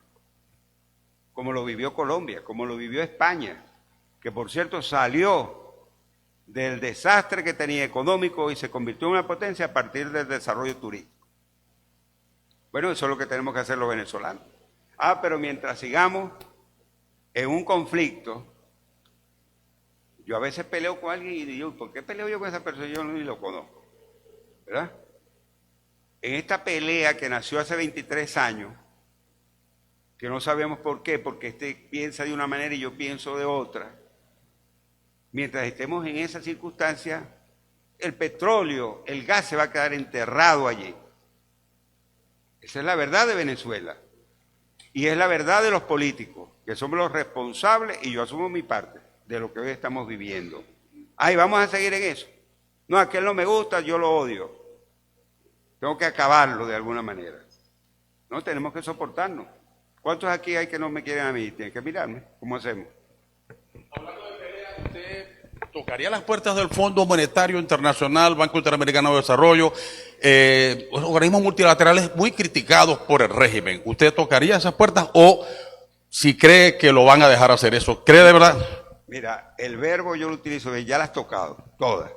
como lo vivió Colombia, como lo vivió España, que por cierto salió del desastre que tenía económico y se convirtió en una potencia a partir del desarrollo turístico. Bueno, eso es lo que tenemos que hacer los venezolanos. Pero mientras sigamos en un conflicto, yo a veces peleo con alguien y digo, ¿por qué peleo yo con esa persona? Yo ni lo conozco, ¿verdad? En esta pelea que nació hace 23 años, que no sabemos por qué, porque este piensa de una manera y yo pienso de otra, mientras estemos en esa circunstancia, el petróleo, el gas se va a quedar enterrado allí. Esa es la verdad de Venezuela. Y es la verdad de los políticos, que somos los responsables, y yo asumo mi parte, de lo que hoy estamos viviendo. Vamos a seguir en eso. No, aquel no me gusta, yo lo odio. Tengo que acabarlo de alguna manera. No, tenemos que soportarnos. ¿Cuántos aquí hay que no me quieren a mí? Tienen que mirarme. ¿Cómo hacemos? Hablando de pelea, ¿usted tocaría las puertas del Fondo Monetario Internacional, Banco Interamericano de Desarrollo, organismos multilaterales muy criticados por el régimen? ¿Usted tocaría esas puertas o si cree que lo van a dejar hacer eso? ¿Cree de verdad? Mira, el verbo yo lo utilizo, ya las he tocado, todas.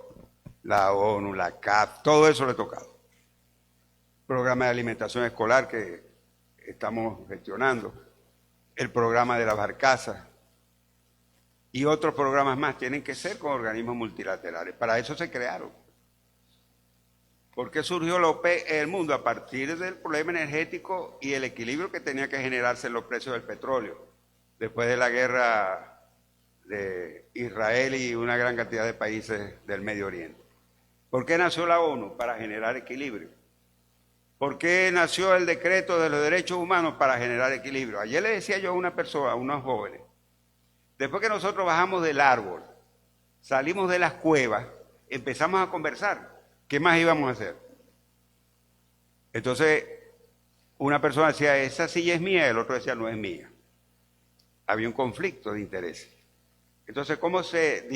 La ONU, la CAP, todo eso lo he tocado. Programa de alimentación escolar que estamos gestionando, el programa de las barcazas y otros programas más tienen que ser con organismos multilaterales. Para eso se crearon. ¿Por qué surgió la OPEP en el mundo? A partir del problema energético y el equilibrio que tenía que generarse en los precios del petróleo, después de la guerra de Israel y una gran cantidad de países del Medio Oriente. ¿Por qué nació la ONU? Para generar equilibrio. ¿Por qué nació el decreto de los derechos humanos? Para generar equilibrio. Ayer le decía yo a una persona, a unos jóvenes, después que nosotros bajamos del árbol, salimos de las cuevas, empezamos a conversar. ¿Qué más íbamos a hacer? Entonces, una persona decía, esa silla es mía, y el otro decía, no es mía. Había un conflicto de intereses. Entonces, ¿cómo se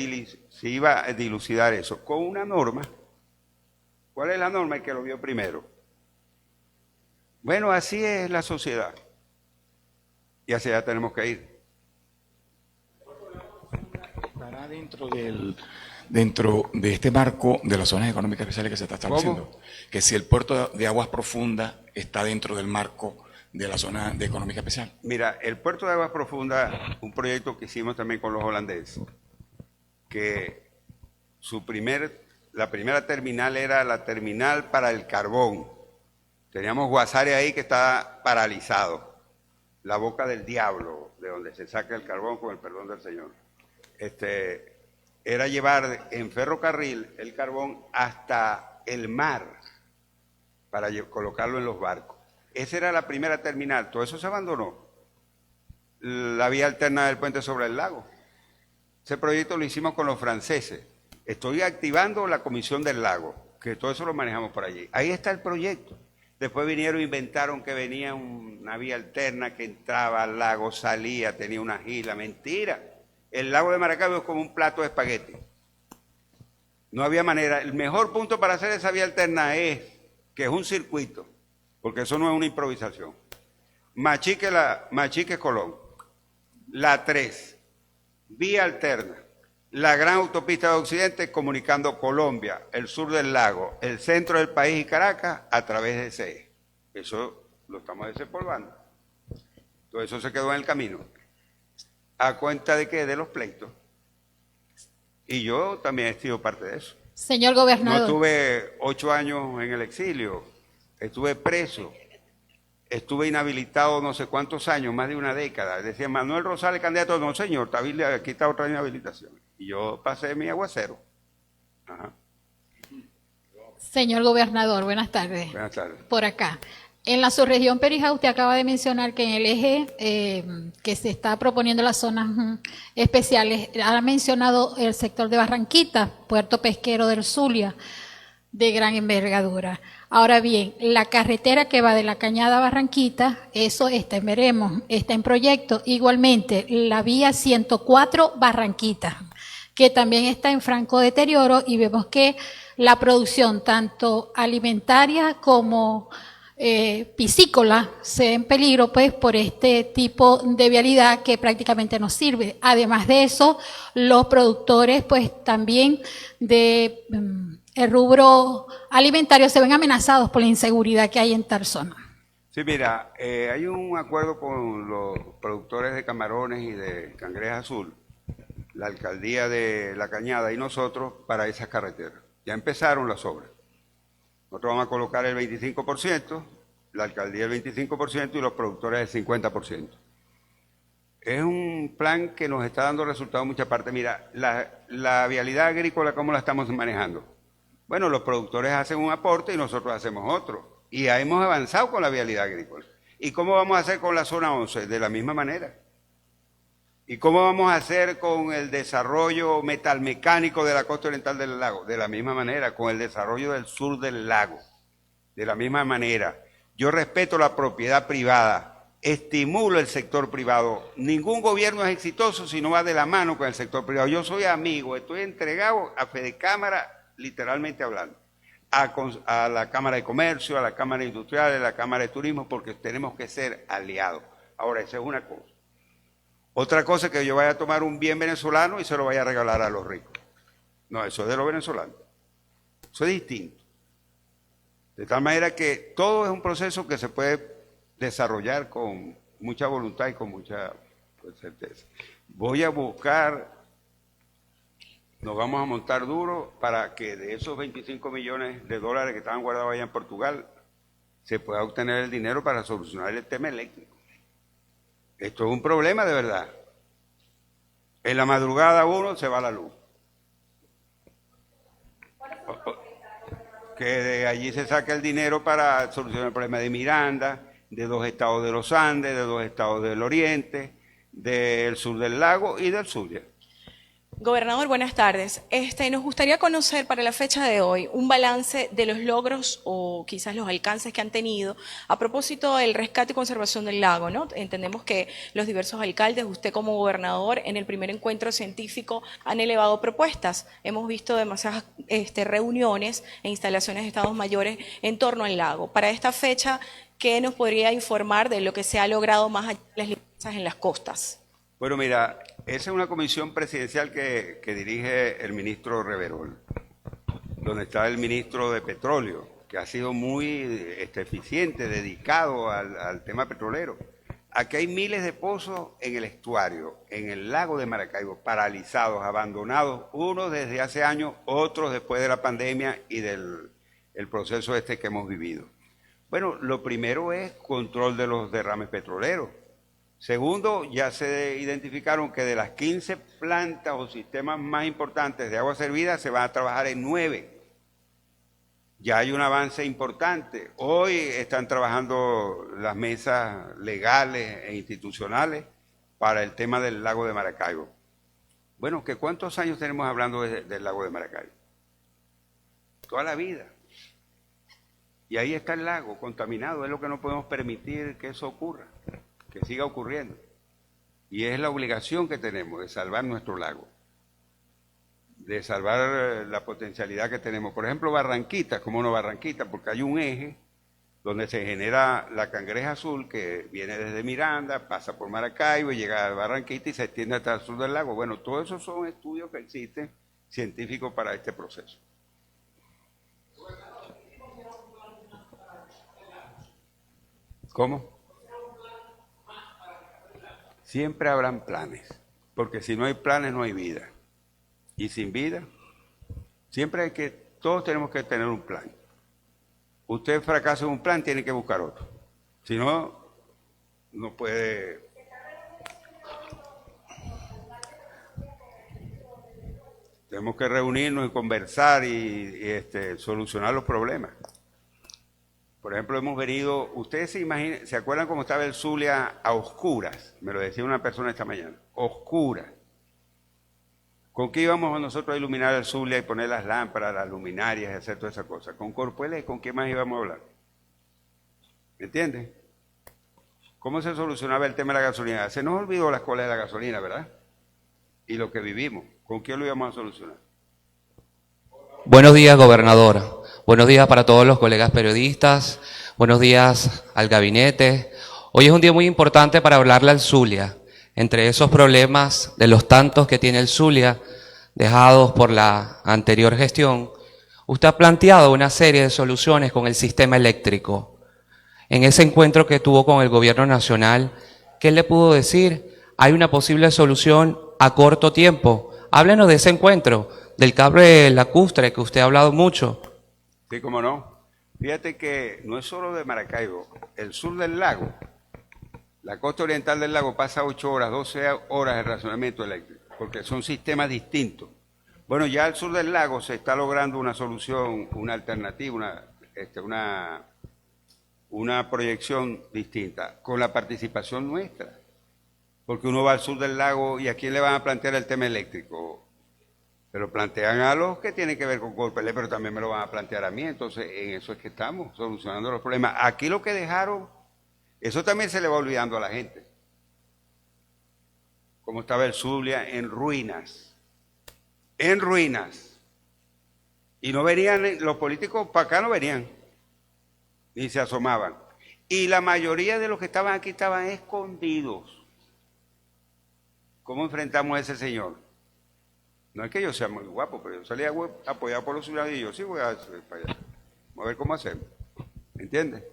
iba a dilucidar eso? Con una norma. ¿Cuál es la norma? El que lo vio primero. Bueno, así es la sociedad. Y hacia allá tenemos que ir. Estará dentro de este marco de las zonas económicas especiales que se está estableciendo. ¿Cómo? Que si el puerto de Aguas Profundas está dentro del marco de la zona de económica especial. Mira, el puerto de Aguas Profundas, un proyecto que hicimos también con los holandeses, que la primera terminal era la terminal para el carbón. Teníamos Guasare ahí que está paralizado, la boca del diablo, de donde se saca el carbón, con el perdón del Señor. Era llevar en ferrocarril el carbón hasta el mar para colocarlo en los barcos. Esa era la primera terminal, todo eso se abandonó. La vía alterna del puente sobre el lago. Ese proyecto lo hicimos con los franceses. Estoy activando la comisión del lago, que todo eso lo manejamos por allí. Ahí está el proyecto. Después vinieron e inventaron que venía una vía alterna que entraba al lago, salía, tenía una isla. Mentira. El lago de Maracaibo es como un plato de espagueti. No había manera. El mejor punto para hacer esa vía alterna es que es un circuito, porque eso no es una improvisación. Machique Colón, la 3, vía alterna, la gran autopista de Occidente comunicando Colombia, el sur del lago, el centro del país y Caracas a través de CE. Eso lo estamos desempolvando. Todo eso se quedó en el camino. ¿A cuenta de qué? De los pleitos. Y yo también he sido parte de eso. Señor gobernador. No estuve 8 años en el exilio, estuve preso, estuve inhabilitado no sé cuántos años, más de una década. Decía Manuel Rosales, candidato, no señor, aquí está otra inhabilitación. Y yo pasé mi aguacero. Ajá. Señor gobernador, buenas tardes. Buenas tardes. Por acá. En la subregión Perijá, usted acaba de mencionar que en el eje que se está proponiendo las zonas especiales, ha mencionado el sector de Barranquita, puerto pesquero del Zulia, de gran envergadura. Ahora bien, la carretera que va de la Cañada a Barranquita, eso está en veremos, está en proyecto. Igualmente, la vía 104 Barranquita, que también está en franco deterioro, y vemos que la producción tanto alimentaria como piscícola se ve en peligro pues por este tipo de vialidad que prácticamente no sirve. Además de eso, los productores pues también de el rubro alimentario se ven amenazados por la inseguridad que hay en tal zona. Sí, mira, hay un acuerdo con los productores de camarones y de cangreja azul, la alcaldía de La Cañada y nosotros, para esas carreteras. Ya empezaron las obras. Nosotros vamos a colocar el 25%, la alcaldía el 25% y los productores el 50%. Es un plan que nos está dando resultados en muchas partes. Mira, la vialidad agrícola, ¿cómo la estamos manejando? Bueno, los productores hacen un aporte y nosotros hacemos otro. Y ya hemos avanzado con la vialidad agrícola. ¿Y cómo vamos a hacer con la zona 11? De la misma manera. ¿Y cómo vamos a hacer con el desarrollo metalmecánico de la costa oriental del lago? De la misma manera, con el desarrollo del sur del lago. De la misma manera. Yo respeto la propiedad privada, estimulo el sector privado. Ningún gobierno es exitoso si no va de la mano con el sector privado. Yo soy amigo, estoy entregado a Fedecámara, literalmente hablando, a la Cámara de Comercio, a la Cámara Industrial, a la Cámara de Turismo, porque tenemos que ser aliados. Ahora, esa es una cosa. Otra cosa es que yo vaya a tomar un bien venezolano y se lo vaya a regalar a los ricos. No, eso es de los venezolanos. Eso es distinto. De tal manera que todo es un proceso que se puede desarrollar con mucha voluntad y con mucha certeza. Voy a buscar, nos vamos a montar duro para que de esos 25 millones de dólares que estaban guardados allá en Portugal, se pueda obtener el dinero para solucionar el tema eléctrico. Esto es un problema de verdad. En la madrugada uno se va la luz. Que de allí se saca el dinero para solucionar el problema de Miranda, de 2 estados de los Andes, de 2 estados del Oriente, del sur del lago y del Zulia. Gobernador, buenas tardes. Nos gustaría conocer para la fecha de hoy un balance de los logros o quizás los alcances que han tenido a propósito del rescate y conservación del lago, ¿no? Entendemos que los diversos alcaldes, usted como gobernador, en el primer encuentro científico han elevado propuestas. Hemos visto demasiadas reuniones e instalaciones de estados mayores en torno al lago. Para esta fecha, ¿qué nos podría informar de lo que se ha logrado más allá de las limpiezas en las costas? Bueno, mira, esa es una comisión presidencial que dirige el ministro Reverol, donde está el ministro de Petróleo, que ha sido muy eficiente, dedicado al tema petrolero. Aquí hay miles de pozos en el estuario, en el lago de Maracaibo, paralizados, abandonados, unos desde hace años, otros después de la pandemia y del proceso que hemos vivido. Bueno, lo primero es control de los derrames petroleros. Segundo, ya se identificaron que de las 15 plantas o sistemas más importantes de agua servida se van a trabajar en 9. Ya hay un avance importante. Hoy están trabajando las mesas legales e institucionales para el tema del lago de Maracaibo. Bueno, ¿que cuántos años tenemos hablando del lago de Maracaibo? Toda la vida. Y ahí está el lago contaminado. Es lo que no podemos permitir que eso ocurra, que siga ocurriendo. Y es la obligación que tenemos de salvar nuestro lago. de salvar la potencialidad que tenemos. Por ejemplo, Barranquita, ¿cómo no Barranquita? Porque hay un eje donde se genera la Cangreja Azul, que viene desde Miranda, pasa por Maracaibo y llega a Barranquita y se extiende hasta el sur del lago. Bueno, todos esos son estudios que existen científicos para este proceso. ¿Cómo? Siempre habrán planes, porque si no hay planes no hay vida. Y sin vida, todos tenemos que tener un plan. Usted fracasa en un plan, tiene que buscar otro. Si no, no puede. Tenemos que reunirnos y conversar y solucionar los problemas. Por ejemplo, hemos venido, ustedes se acuerdan cómo estaba el Zulia a oscuras, me lo decía una persona esta mañana, oscuras. ¿Con qué íbamos nosotros a iluminar el Zulia y poner las lámparas, las luminarias y hacer todas esas cosas? ¿Con Corpueles? ¿Con qué más íbamos a hablar? ¿Me entiendes? ¿Cómo se solucionaba el tema de la gasolina? Se nos olvidó las colas de la gasolina, ¿verdad? Y lo que vivimos, ¿con qué lo íbamos a solucionar? Buenos días, gobernador. Buenos días para todos los colegas periodistas. Buenos días al gabinete. Hoy es un día muy importante para hablarle al Zulia. Entre esos problemas de los tantos que tiene el Zulia, dejados por la anterior gestión, usted ha planteado una serie de soluciones con el sistema eléctrico. En ese encuentro que tuvo con el gobierno nacional, ¿qué le pudo decir? Hay una posible solución a corto tiempo. Háblenos de ese encuentro, del cable lacustre que usted ha hablado mucho. Sí, cómo no. Fíjate que no es solo de Maracaibo, el sur del lago, la costa oriental del lago pasa 8 horas, 12 horas de racionamiento eléctrico, porque son sistemas distintos. Bueno, ya al sur del lago se está logrando una solución, una alternativa, una proyección distinta, con la participación nuestra. Porque uno va al sur del lago y ¿a quién le van a plantear el tema eléctrico? Pero plantean a los que tienen que ver con Corpelé, pero también me lo van a plantear a mí. Entonces, en eso es que estamos, solucionando los problemas. Aquí lo que dejaron, eso también se le va olvidando a la gente. Como estaba el Zulia en ruinas. En ruinas. Y no venían, los políticos para acá no venían. Ni se asomaban. Y la mayoría de los que estaban aquí estaban escondidos. ¿Cómo enfrentamos a ese señor? No es que yo sea muy guapo, pero yo salía apoyado por los ciudadanos y yo sí voy a hacer para allá. Vamos a ver cómo hacemos. ¿Entiendes?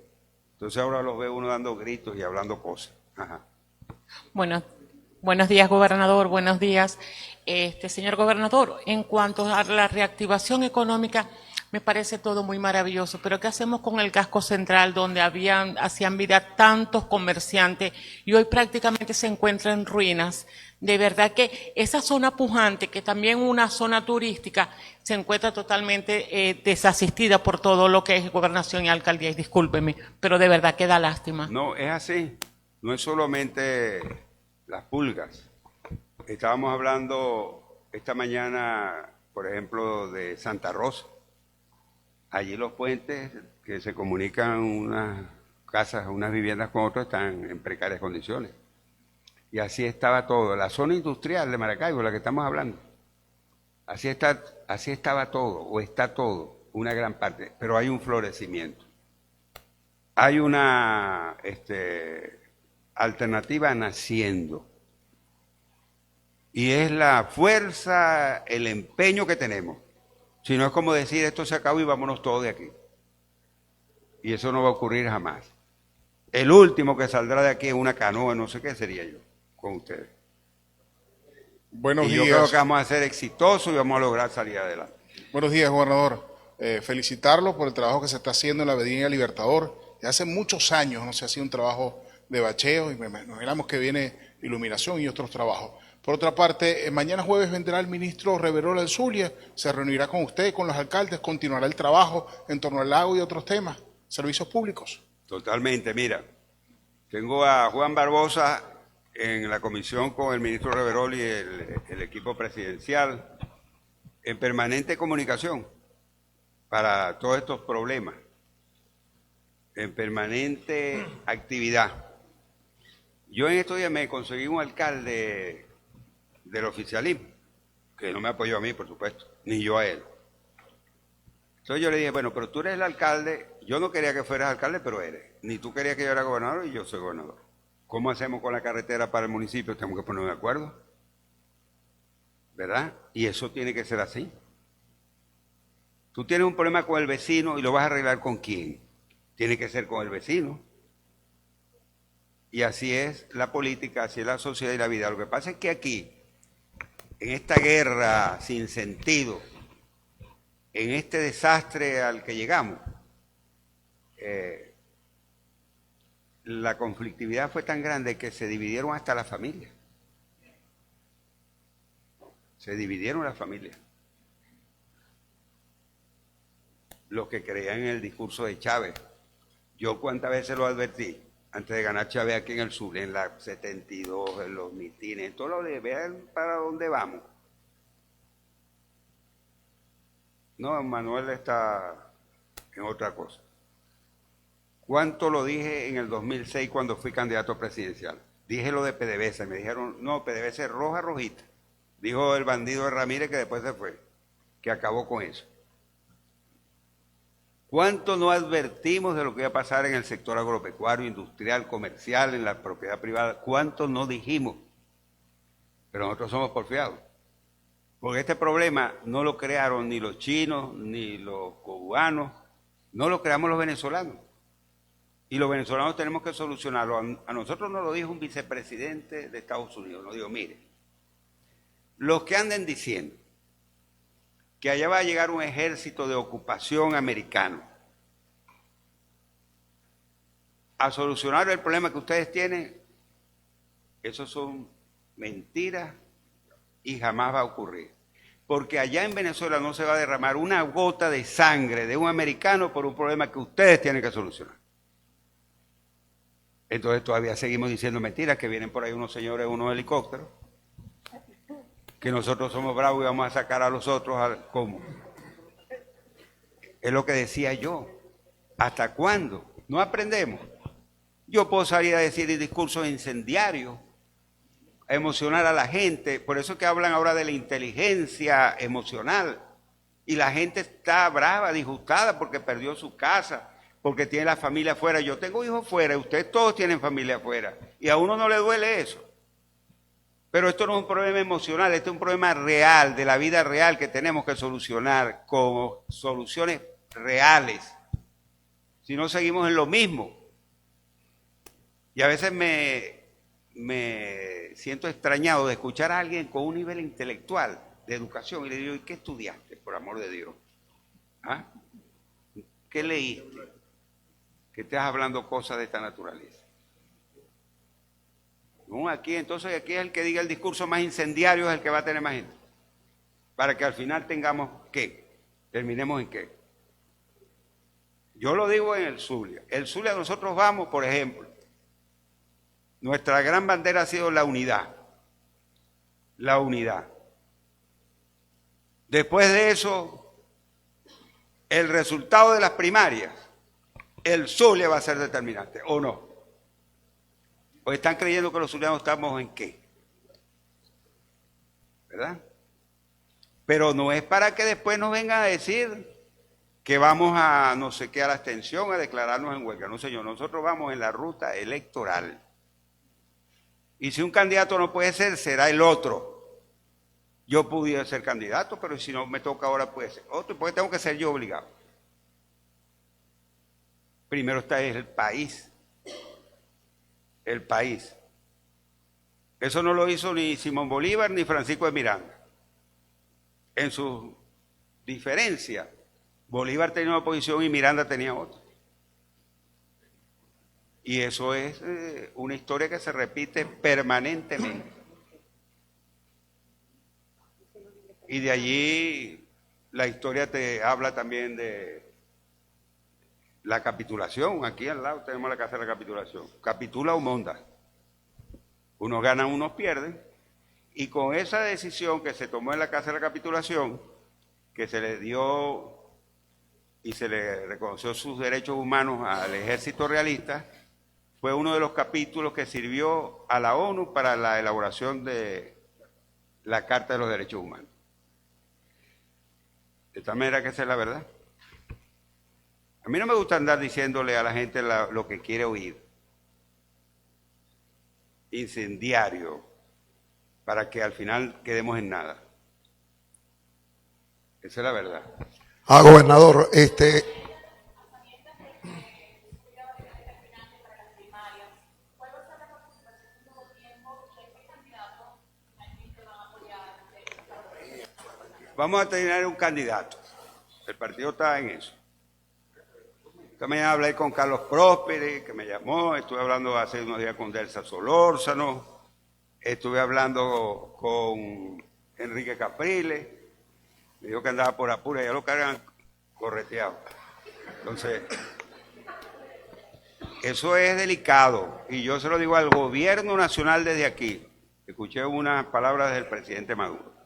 Entonces ahora los ve uno dando gritos y hablando cosas. Ajá. Bueno, buenos días, gobernador. Buenos días. Señor gobernador, en cuanto a la reactivación económica, me parece todo muy maravilloso, pero ¿qué hacemos con el casco central donde hacían vida tantos comerciantes y hoy prácticamente se encuentra en ruinas? De verdad que esa zona pujante, que también una zona turística, se encuentra totalmente desasistida por todo lo que es gobernación y alcaldía. Y discúlpeme, pero de verdad que da lástima. No, es así. No es solamente las pulgas. Estábamos hablando esta mañana, por ejemplo, de Santa Rosa. Allí los puentes que se comunican unas casas, unas viviendas con otras, están en precarias condiciones. Y así estaba todo. La zona industrial de Maracaibo, la que estamos hablando, así estaba todo, o está todo, una gran parte. Pero hay un florecimiento. Hay una alternativa naciendo. Y es la fuerza, el empeño que tenemos. Si no es como decir, esto se acabó y vámonos todos de aquí. Y eso no va a ocurrir jamás. El último que saldrá de aquí es una canoa, no sé qué sería yo, con ustedes. Buenos días. Yo creo que vamos a ser exitosos y vamos a lograr salir adelante. Buenos días, gobernador. Felicitarlo por el trabajo que se está haciendo en la Avenida Libertador. Ya hace muchos años no se hacía un trabajo de bacheo y nos imaginamos que viene iluminación y otros trabajos. Por otra parte, mañana jueves vendrá el ministro Reverol al Zulia, se reunirá con usted, con los alcaldes, continuará el trabajo en torno al lago y otros temas, servicios públicos. Totalmente, mira, tengo a Juan Barbosa en la comisión con el ministro Reverol y el equipo presidencial en permanente comunicación para todos estos problemas, en permanente actividad. Yo en estos días me conseguí un alcalde del oficialismo que no me apoyó a mí, por supuesto, ni yo a él. Entonces yo le dije, bueno, pero tú eres el alcalde, yo no quería que fueras alcalde, pero eres. Ni tú querías que yo era gobernador y yo soy gobernador. ¿Cómo hacemos con la carretera para el municipio? Tenemos que ponernos de acuerdo, ¿verdad? Y eso tiene que ser así. Tú tienes un problema con el vecino y lo vas a arreglar ¿con quién? Tiene que ser con el vecino. Y así es la política, así es la sociedad y la vida. Lo que pasa es que aquí, en esta guerra sin sentido, en este desastre al que llegamos, la conflictividad fue tan grande que se dividieron hasta las familias. Se dividieron las familias. Los que creían en el discurso de Chávez. Yo cuántas veces lo advertí, antes de ganar Chávez aquí en el sur, en la 72, en los mitines, en todo lo de vean para dónde vamos. No, Manuel está en otra cosa. ¿Cuánto lo dije en el 2006 cuando fui candidato presidencial? Dije lo de PDVSA, me dijeron, no, PDVSA es roja, rojita. Dijo el bandido de Ramírez que después se fue, que acabó con eso. ¿Cuánto no advertimos de lo que iba a pasar en el sector agropecuario, industrial, comercial, en la propiedad privada? ¿Cuánto no dijimos? Pero nosotros somos porfiados. Porque este problema no lo crearon ni los chinos, ni los cubanos, no lo creamos los venezolanos. Y los venezolanos tenemos que solucionarlo. A nosotros nos lo dijo un vicepresidente de Estados Unidos. Nos dijo, mire, los que anden diciendo que allá va a llegar un ejército de ocupación americano a solucionar el problema que ustedes tienen, eso son mentiras y jamás va a ocurrir. Porque allá en Venezuela no se va a derramar una gota de sangre de un americano por un problema que ustedes tienen que solucionar. Entonces todavía seguimos diciendo mentiras, que vienen por ahí unos señores en unos helicópteros, que nosotros somos bravos y vamos a sacar a los otros. ¿Cómo? Es lo que decía yo. ¿Hasta cuándo? ¿No aprendemos? Yo puedo salir a decir discursos incendiarios, a emocionar a la gente. Por eso es que hablan ahora de la inteligencia emocional. Y la gente está brava, disgustada porque perdió su casa, porque tiene la familia afuera. Yo tengo hijos afuera, ustedes todos tienen familia afuera. Y a uno no le duele eso. Pero esto no es un problema emocional, esto es un problema real, de la vida real que tenemos que solucionar con soluciones reales. Si no, seguimos en lo mismo. Y a veces me siento extrañado de escuchar a alguien con un nivel intelectual de educación y le digo, ¿y qué estudiaste, por amor de Dios? ¿Ah? ¿Qué leíste? Que estás hablando cosas de esta naturaleza. No, aquí entonces aquí es el que diga el discurso más incendiario, es el que va a tener más gente. Para que al final tengamos ¿qué? Terminemos en qué. Yo lo digo en el Zulia. El Zulia nosotros vamos, por ejemplo, nuestra gran bandera ha sido la unidad. La unidad. Después de eso, el resultado de las primarias, el Zulia va a ser determinante, ¿o no? ¿O están creyendo que los zulianos estamos en qué? ¿Verdad? Pero no es para que después nos vengan a decir que vamos a no sé qué, a la abstención, a declararnos en huelga. No, señor, nosotros vamos en la ruta electoral. Y si un candidato no puede ser, será el otro. Yo pudiera ser candidato, pero si no me toca ahora puede ser otro, porque tengo que ser yo obligado. Primero está el país. El país. Eso no lo hizo ni Simón Bolívar ni Francisco de Miranda. En su diferencia, Bolívar tenía una posición y Miranda tenía otra. Y eso es una historia que se repite permanentemente. Y de allí la historia te habla también de la capitulación. Aquí al lado tenemos la Casa de la Capitulación. Capitula o monda. Unos ganan, unos pierden. Y con esa decisión que se tomó en la Casa de la Capitulación, que se le dio y se le reconoció sus derechos humanos al ejército realista, fue uno de los capítulos que sirvió a la ONU para la elaboración de la Carta de los Derechos Humanos. De tal manera que esa es la verdad. A mí no me gusta andar diciéndole a la gente lo que quiere oír. Incendiario, para que al final quedemos en nada. Esa es la verdad. Gobernador, Vamos a tener un candidato. El partido está en eso. Esta mañana hablé con Carlos Prósperi, que me llamó. Estuve hablando hace unos días con Delsa Solórzano. Estuve hablando con Enrique Capriles. Me dijo que andaba por Apure, ya lo cargan correteado. Entonces, eso es delicado. Y yo se lo digo al gobierno nacional desde aquí. Escuché unas palabras del presidente Maduro.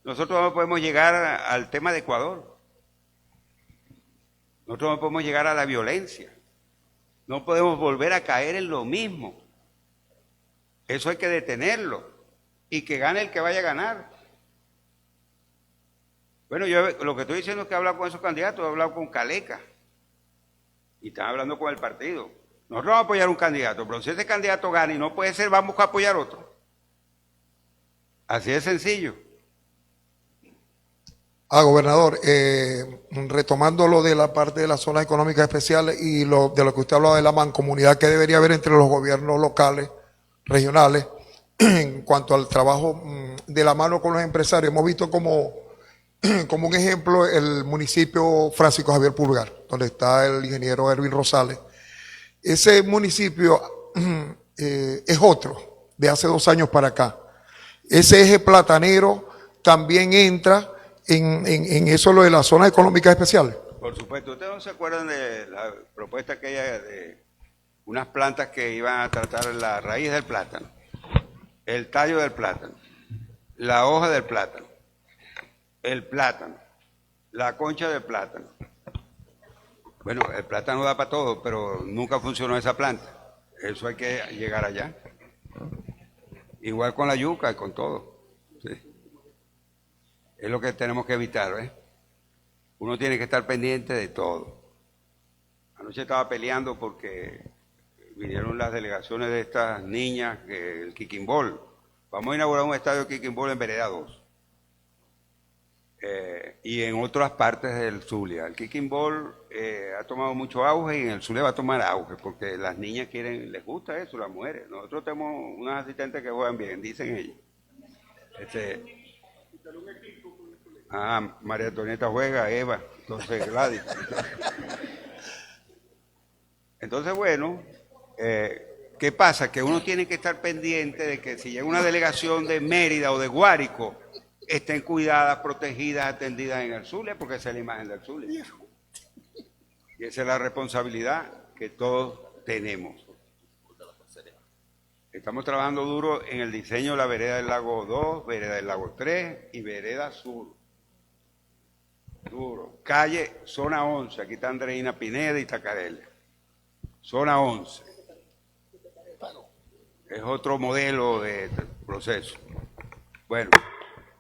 Nosotros no podemos llegar al tema de Ecuador. Nosotros no podemos llegar a la violencia. No podemos volver a caer en lo mismo. Eso hay que detenerlo. Y que gane el que vaya a ganar. Bueno, yo lo que estoy diciendo es que he hablado con esos candidatos, he hablado con Caleca. Y están hablando con el partido. Nosotros vamos a apoyar un candidato, pero si ese candidato gana y no puede ser, vamos a apoyar otro. Así de sencillo. Gobernador, retomando lo de la parte de las zonas económicas especiales y de lo que usted hablaba de la mancomunidad que debería haber entre los gobiernos locales, regionales, en cuanto al trabajo de la mano con los empresarios. Hemos visto como un ejemplo el municipio Francisco Javier Pulgar, donde está el ingeniero Erwin Rosales. Ese municipio es otro, de hace 2 años para acá. Ese eje platanero también entra en eso, lo de las zonas económicas especiales. Por supuesto. ¿Ustedes no se acuerdan de la propuesta aquella de unas plantas que iban a tratar la raíz del plátano, el tallo del plátano, la hoja del plátano, el plátano, la concha del plátano? Bueno, el plátano da para todo, pero nunca funcionó esa planta. Eso hay que llegar allá. Igual con la yuca y con todo. Sí. Es lo que tenemos que evitar, ¿ves? Uno tiene que estar pendiente de todo. Anoche estaba peleando porque vinieron las delegaciones de estas niñas, el Quiquimbol. Vamos a inaugurar un estadio de Quiquimbol en Vereda 2. Y en otras partes del Zulia. El Quiquimbol ha tomado mucho auge y en el Zulia va a tomar auge porque las niñas les gusta eso, las mujeres. Nosotros tenemos unas asistentes que juegan bien, dicen ellos. María Antonieta juega, Eva, entonces Gladys. Entonces, bueno, ¿qué pasa? Que uno tiene que estar pendiente de que si llega una delegación de Mérida o de Guárico, estén cuidadas, protegidas, atendidas en el Zulia, porque esa es la imagen del Zulia. Y esa es la responsabilidad que todos tenemos. Estamos trabajando duro en el diseño de la vereda del Lago 2, vereda del Lago 3 y vereda sur. Duro. Calle, zona 11, aquí está Andreina Pineda y Tacarella. Zona 11. Es otro modelo de proceso. Bueno,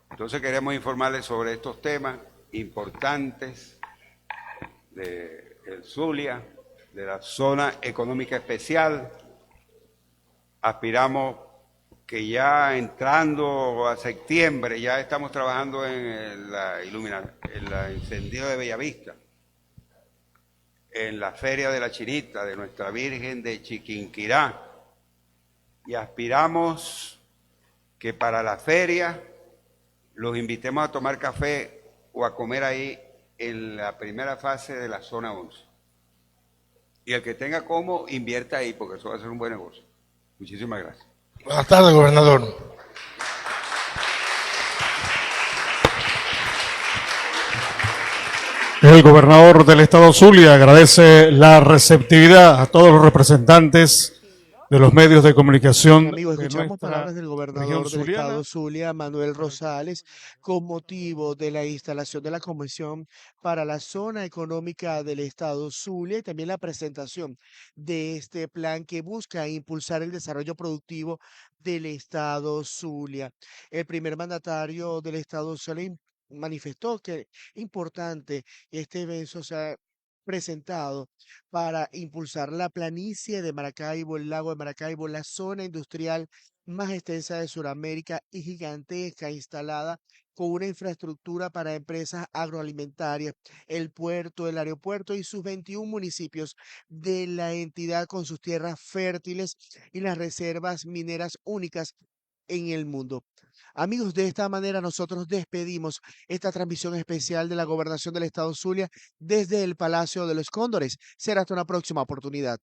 entonces queremos informarles sobre estos temas importantes del Zulia, de la zona económica especial. Aspiramos que ya entrando a septiembre ya estamos trabajando en el encendido de Bellavista, en la Feria de la Chinita, de Nuestra Virgen de Chiquinquirá, y aspiramos que para la feria los invitemos a tomar café o a comer ahí en la primera fase de la zona 11. Y el que tenga como, invierta ahí, porque eso va a ser un buen negocio. Muchísimas gracias. Buenas tardes, gobernador. El gobernador del estado Zulia agradece la receptividad a todos los representantes de los medios de comunicación. Amigos, de escuchamos nuestra palabras del gobernador región del zuliana. estado Zulia, Manuel Rosales, con motivo de la instalación de la Comisión para la Zona Económica del estado Zulia y también la presentación de este plan que busca impulsar el desarrollo productivo del estado Zulia. El primer mandatario del estado Zulia manifestó que es importante que este evento sea presentado para impulsar la planicie de Maracaibo, el lago de Maracaibo, la zona industrial más extensa de Sudamérica y gigantesca, instalada con una infraestructura para empresas agroalimentarias, el puerto, el aeropuerto y sus 21 municipios de la entidad con sus tierras fértiles y las reservas mineras únicas en el mundo. Amigos, de esta manera nosotros despedimos esta transmisión especial de la Gobernación del Estado Zulia desde el Palacio de los Cóndores. Será hasta una próxima oportunidad.